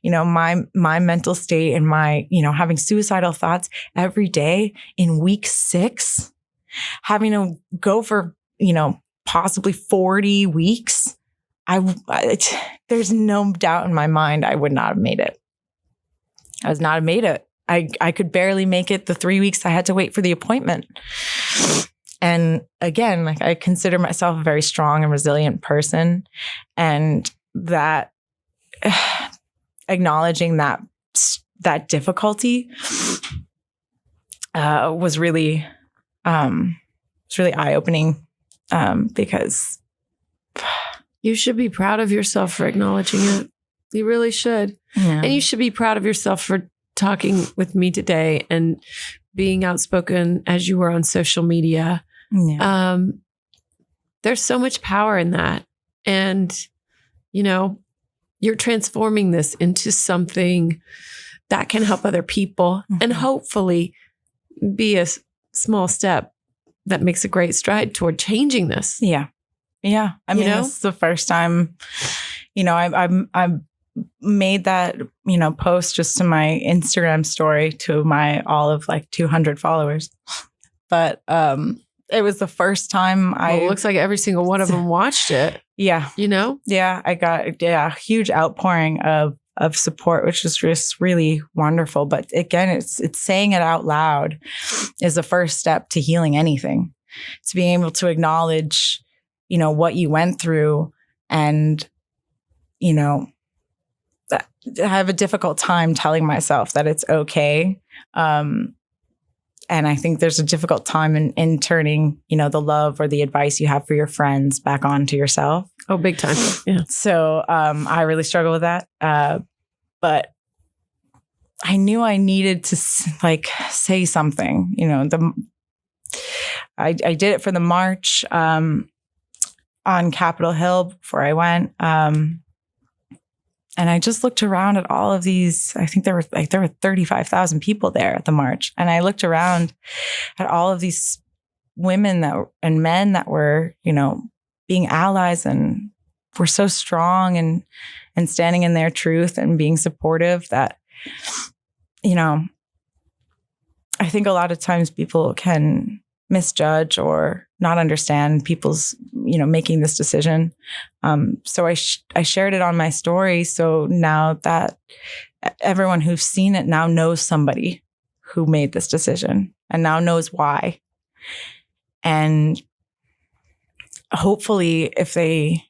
my mental state and my, having suicidal thoughts every day in week 6, having to go for, possibly 40 weeks. There's no doubt in my mind I would not have made it. I was not made it. I could barely make it the 3 weeks I had to wait for the appointment. And again, I consider myself a very strong and resilient person. And that acknowledging that difficulty was really eye-opening because you should be proud of yourself for acknowledging it. You really should. Yeah. And you should be proud of yourself for talking with me today and being outspoken as you were on social media. Yeah. There's so much power in that. And, you're transforming this into something that can help other people and hopefully be a small step that makes a great stride toward changing this. Yeah. Yeah. I mean, this is the first time, I've made that, post just to my Instagram story to my all of 200 followers. But it was the first time it looks like every single one of them watched it. Yeah. Yeah. I got a huge outpouring of support, which is just really wonderful. But again, it's saying it out loud is the first step to healing anything. To being able to acknowledge, what you went through and, I have a difficult time telling myself that it's okay. And I think there's a difficult time in turning, the love or the advice you have for your friends back onto yourself. Oh, big time. Yeah. So I really struggle with that. But I knew I needed to say something, I did it for the march on Capitol Hill before I went. And I just looked around at all of these. I think there were 35,000 people there at the march. And I looked around at all of these women and men that were, being allies and were so strong and standing in their truth and being supportive that, I think a lot of times people can misjudge or not understand people's, making this decision. So I shared it on my story. So now that everyone who's seen it now knows somebody who made this decision and now knows why. And hopefully if they,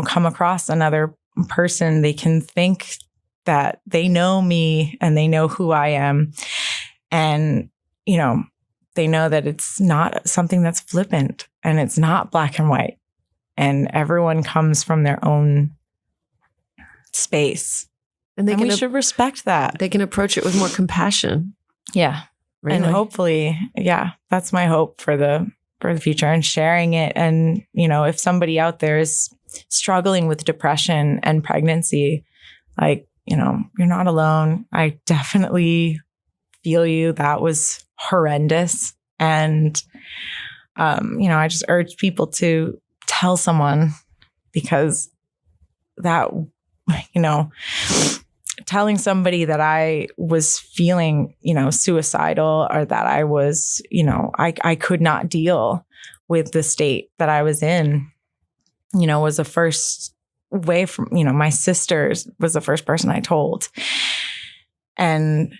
come across another person, they can think that they know me and they know who I am. And, they know that it's not something that's flippant and it's not black and white. And everyone comes from their own space. And we should respect that. They can approach it with more compassion. Yeah. Really. And hopefully, that's my hope for the future, and sharing it. And, if somebody out there is struggling with depression and pregnancy, like, you're not alone. I definitely feel you. That was horrendous. And, I just urge people to tell someone, because that, telling somebody that I was feeling, suicidal, or that I was, I could not deal with the state that I was in, was the first way from, my sister was the first person I told. And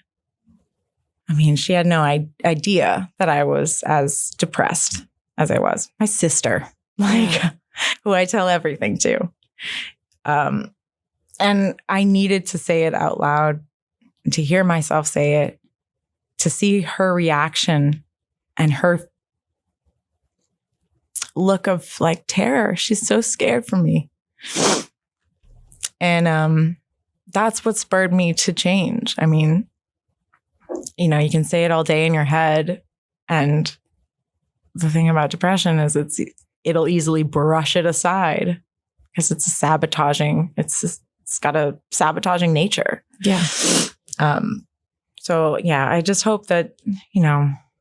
I mean, she had no idea that I was as depressed as I was. My sister, who I tell everything to. And I needed to say it out loud, to hear myself say it, to see her reaction and her look of like terror. She's so scared for me. And that's what spurred me to change. I mean, you can say it all day in your head. And the thing about depression is it'll easily brush it aside, because it's got a sabotaging nature. Yeah. So I just hope that,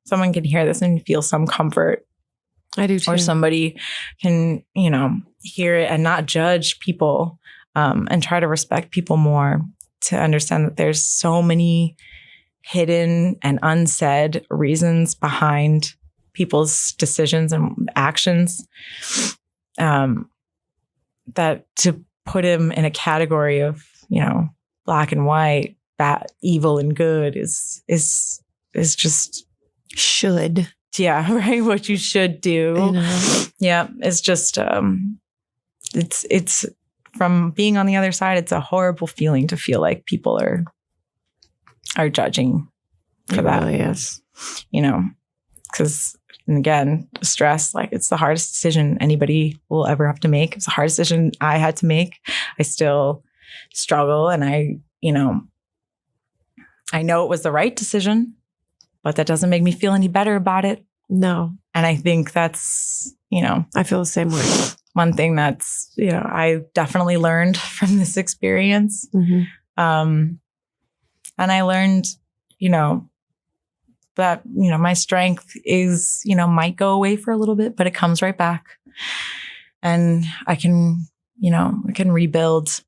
someone can hear this and feel some comfort. I do too. Or somebody can, hear it and not judge people, and try to respect people more, to understand that there's so many hidden and unsaid reasons behind people's decisions and actions, that to put him in a category of, black and white, bad, evil and good is just should. Yeah. Right. What you should do. Yeah. It's just, it's from being on the other side. It's a horrible feeling to feel like people are judging for that. Really is. Because, and again, stress, like, it's the hardest decision anybody will ever have to make. It's the hardest decision I had to make. I still struggle, and I know it was the right decision, but that doesn't make me feel any better about it. No. And I think that's, I feel the same way. One thing that's, I definitely learned from this experience. Mm-hmm. And I learned, that, my strength is, might go away for a little bit, but it comes right back. And I can rebuild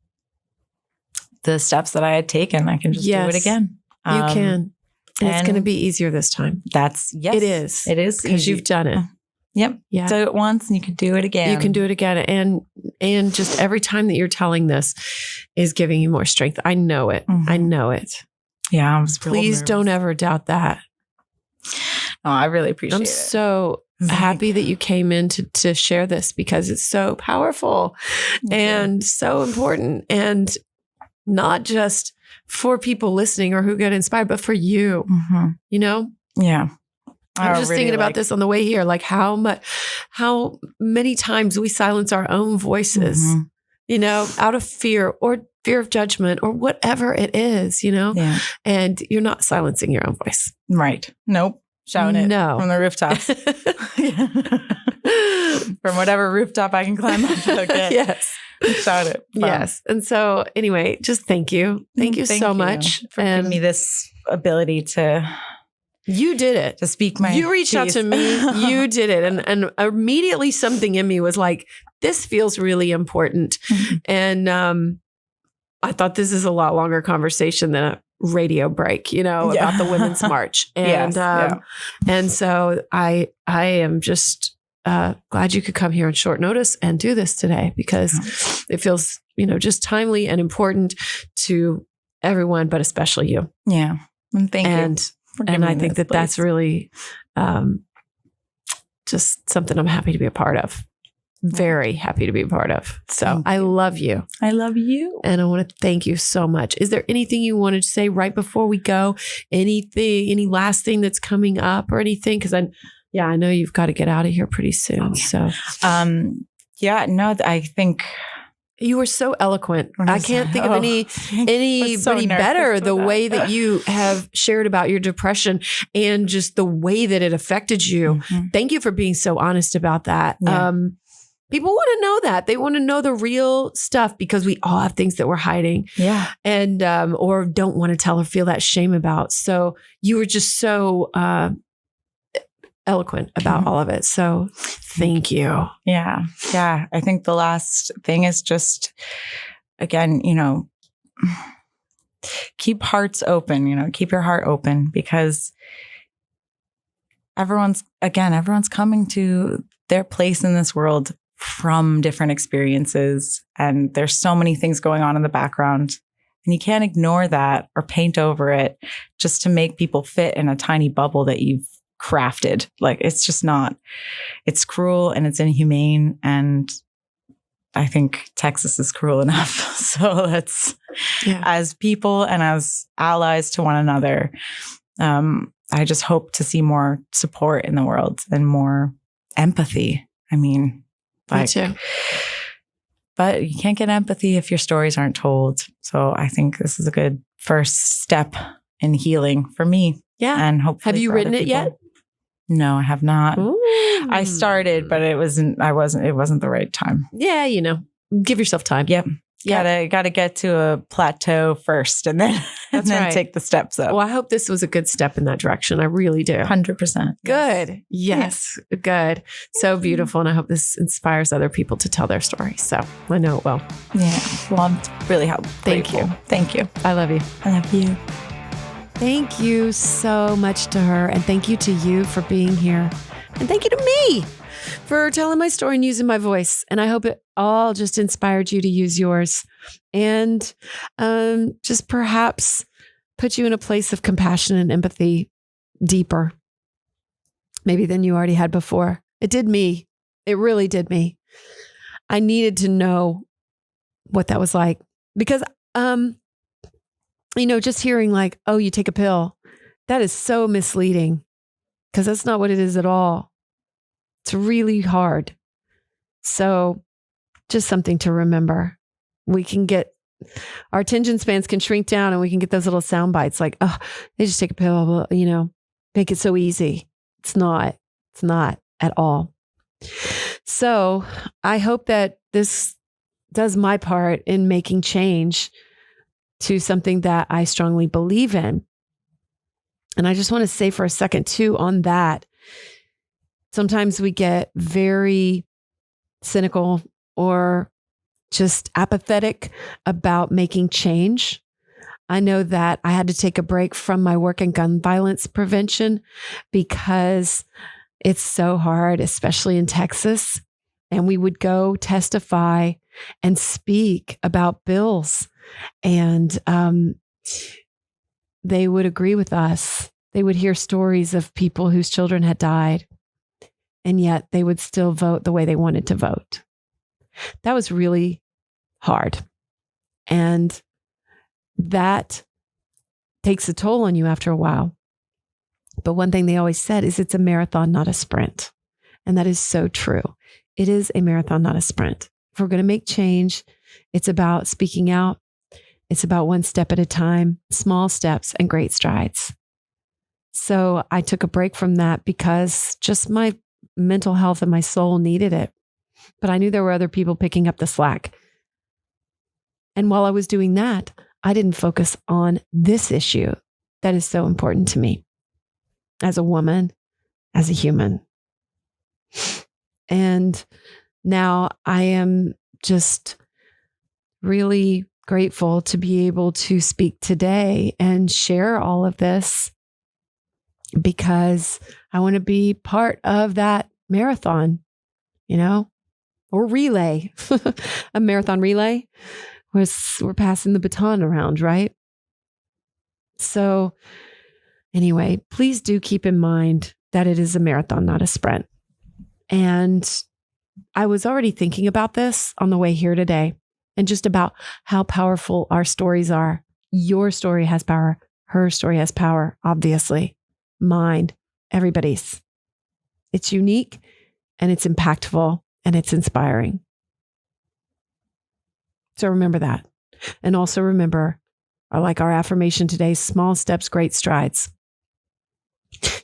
the steps that I had taken. I can just do it again. You can. And it's going to be easier this time. It is. It is. Because you've done it. Yep. Yeah. Do it once and you can do it again. You can do it again. And just every time that you're telling this is giving you more strength. I know it. Mm-hmm. I know it. Yeah. Please don't ever doubt that. Oh, I really appreciate it. I'm so happy that you came in to share this, because it's so powerful and so important, and not just for people listening or who get inspired, but for you, Yeah. I'm just thinking about this on the way here, like how many times we silence our own voices, out of fear or fear of judgment or whatever it is, and you're not silencing your own voice. Right. Nope. Shouting it from the rooftops. From whatever rooftop I can climb up. Okay. Yes. Shout it. Yes. And so anyway, just thank you. Thank you so much for giving me this ability to... You did it. To speak my You reached out to me. You did it. And immediately something in me was like, this feels really important. Mm-hmm. And I thought this is a lot longer conversation than a radio break, about the Women's March. And and so I am just glad you could come here on short notice and do this today, because it feels, just timely and important to everyone, but especially you. Yeah. And thank you. And I think that's really just something I'm happy to be a part of. Very happy to be a part of. So I love you. I love you. And I want to thank you so much. Is there anything you wanted to say right before we go? Any last thing that's coming up or anything? Because I know you've got to get out of here pretty soon. So, I think You were so eloquent. I can't think of anybody better. The way that you have shared about your depression and just the way that it affected you. Mm-hmm. Thank you for being so honest about that. Yeah. People want to know that. They want to know the real stuff because we all have things that we're hiding. Yeah. And, or don't want to tell or feel that shame about. So you were just so eloquent about all of it. So thank you. Yeah. Yeah. I think the last thing is just, again, keep hearts open, keep your heart open, because everyone's coming to their place in this world from different experiences. And there's so many things going on in the background, and you can't ignore that or paint over it just to make people fit in a tiny bubble that you've crafted. Like, it's just not, it's cruel and it's inhumane. And I think Texas is cruel enough. So let's, as people and as allies to one another, I just hope to see more support in the world and more empathy. I mean, me too. But you can't get empathy if your stories aren't told. So I think this is a good first step in healing for me. Yeah. And hopefully, have you written it yet? No, I have not. Ooh. I started, but it wasn't the right time. Yeah. Give yourself time. Yep. Gotta get to a plateau first and then take the steps up. Well, I hope this was a good step in that direction. I really do. 100%. Good. Yes. Good. So beautiful. And I hope this inspires other people to tell their story. So I know it will. Yeah. Well, I'm really helpful. Thank you. Thank you. I love you. I love you. Thank you so much to her. And thank you to you for being here. And thank you to me for telling my story and using my voice. And I hope it all just inspired you to use yours and just perhaps put you in a place of compassion and empathy deeper, maybe than you already had before. It did me. It really did me. I needed to know what that was like because, just hearing like, oh, you take a pill, that is so misleading because that's not what it is at all. It's really hard. So just something to remember. We can get, our attention spans can shrink down and we can get those little sound bites like, oh, they just take a pill, make it so easy. It's not at all. So I hope that this does my part in making change to something that I strongly believe in. And I just want to say for a second too on that, sometimes we get very cynical or just apathetic about making change. I know that I had to take a break from my work in gun violence prevention because it's so hard, especially in Texas. And we would go testify and speak about bills. And they would agree with us. They would hear stories of people whose children had died. And yet they would still vote the way they wanted to vote. That was really hard. And that takes a toll on you after a while. But one thing they always said is it's a marathon, not a sprint. And that is so true. It is a marathon, not a sprint. If we're going to make change, it's about speaking out. It's about one step at a time, small steps and great strides. So I took a break from that because just my mental health and my soul needed it. But I knew there were other people picking up the slack. And while I was doing that, I didn't focus on this issue that is so important to me as a woman, as a human. And now I am just really grateful to be able to speak today and share all of this because I want to be part of that marathon, or relay, a marathon relay. We're passing the baton around, right? So anyway, please do keep in mind that it is a marathon, not a sprint. And I was already thinking about this on the way here today and just about how powerful our stories are. Your story has power. Her story has power, obviously. Mine, everybody's. It's unique and it's impactful and it's inspiring. So remember that. And also remember, like our affirmation today, small steps, great strides.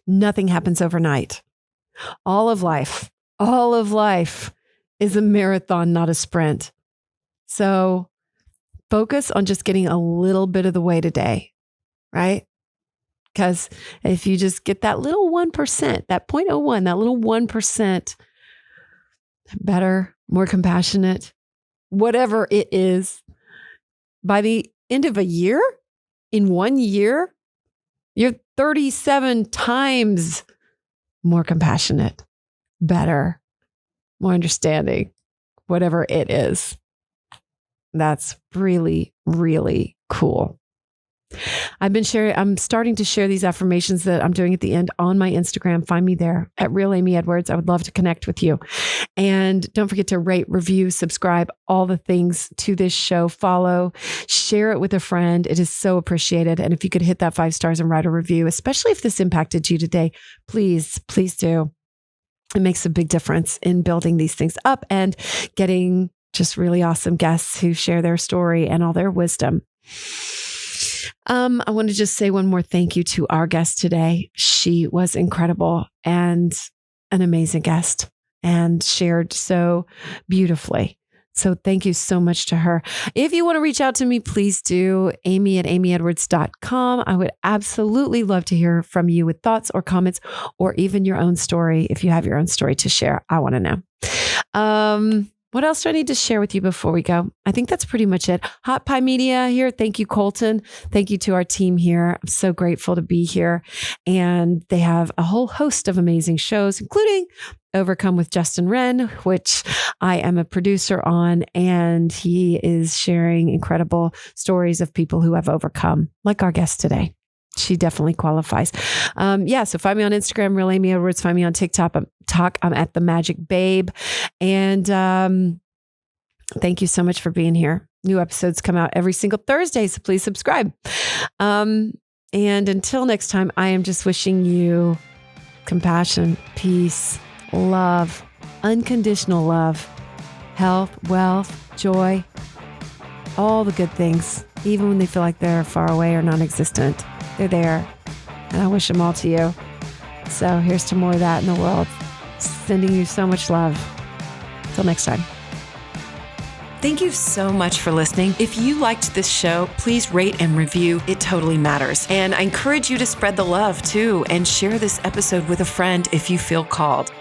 Nothing happens overnight. All of life is a marathon, not a sprint. So focus on just getting a little bit of the way today, right? Because if you just get that little 1%, that 0.01, that little 1% better, more compassionate, whatever it is, by the end of a year, in 1 year, you're 37 times more compassionate, better, more understanding, whatever it is. That's really, really cool. I'm starting to share these affirmations that I'm doing at the end on my Instagram. Find me there at Real Amy Edwards. I would love to connect with you. And don't forget to rate, review, subscribe, all the things to this show. Follow, share it with a friend. It is so appreciated. And if you could hit that 5 stars and write a review, especially if this impacted you today, please do. It makes a big difference in building these things up and getting just really awesome guests who share their story and all their wisdom. I want to just say one more thank you to our guest today. She was incredible and an amazing guest and shared so beautifully. So thank you so much to her. If you want to reach out to me, please do. amy@amyedwards.com. I would absolutely love to hear from you with thoughts or comments or even your own story. If you have your own story to share, I want to know. What else do I need to share with you before we go? I think that's pretty much it. Hot Pie Media here. Thank you, Colton. Thank you to our team here. I'm so grateful to be here. And they have a whole host of amazing shows, including Overcome with Justin Wren, which I am a producer on. And he is sharing incredible stories of people who have overcome, like our guest today. She definitely qualifies. So find me on Instagram, Real Amy Edwards. Find me on TikTok. I'm at The Magic Babe. And thank you so much for being here. New episodes come out every single Thursday, so please subscribe. And until next time, I am just wishing you compassion, peace, love, unconditional love, health, wealth, joy, all the good things, even when they feel like they're far away or non-existent. They're there, and I wish them all to you. So here's to more of that in the world. Sending you so much love. Till next time. Thank you so much for listening. If you liked this show, please rate and review. It totally matters. And I encourage you to spread the love too and share this episode with a friend if you feel called.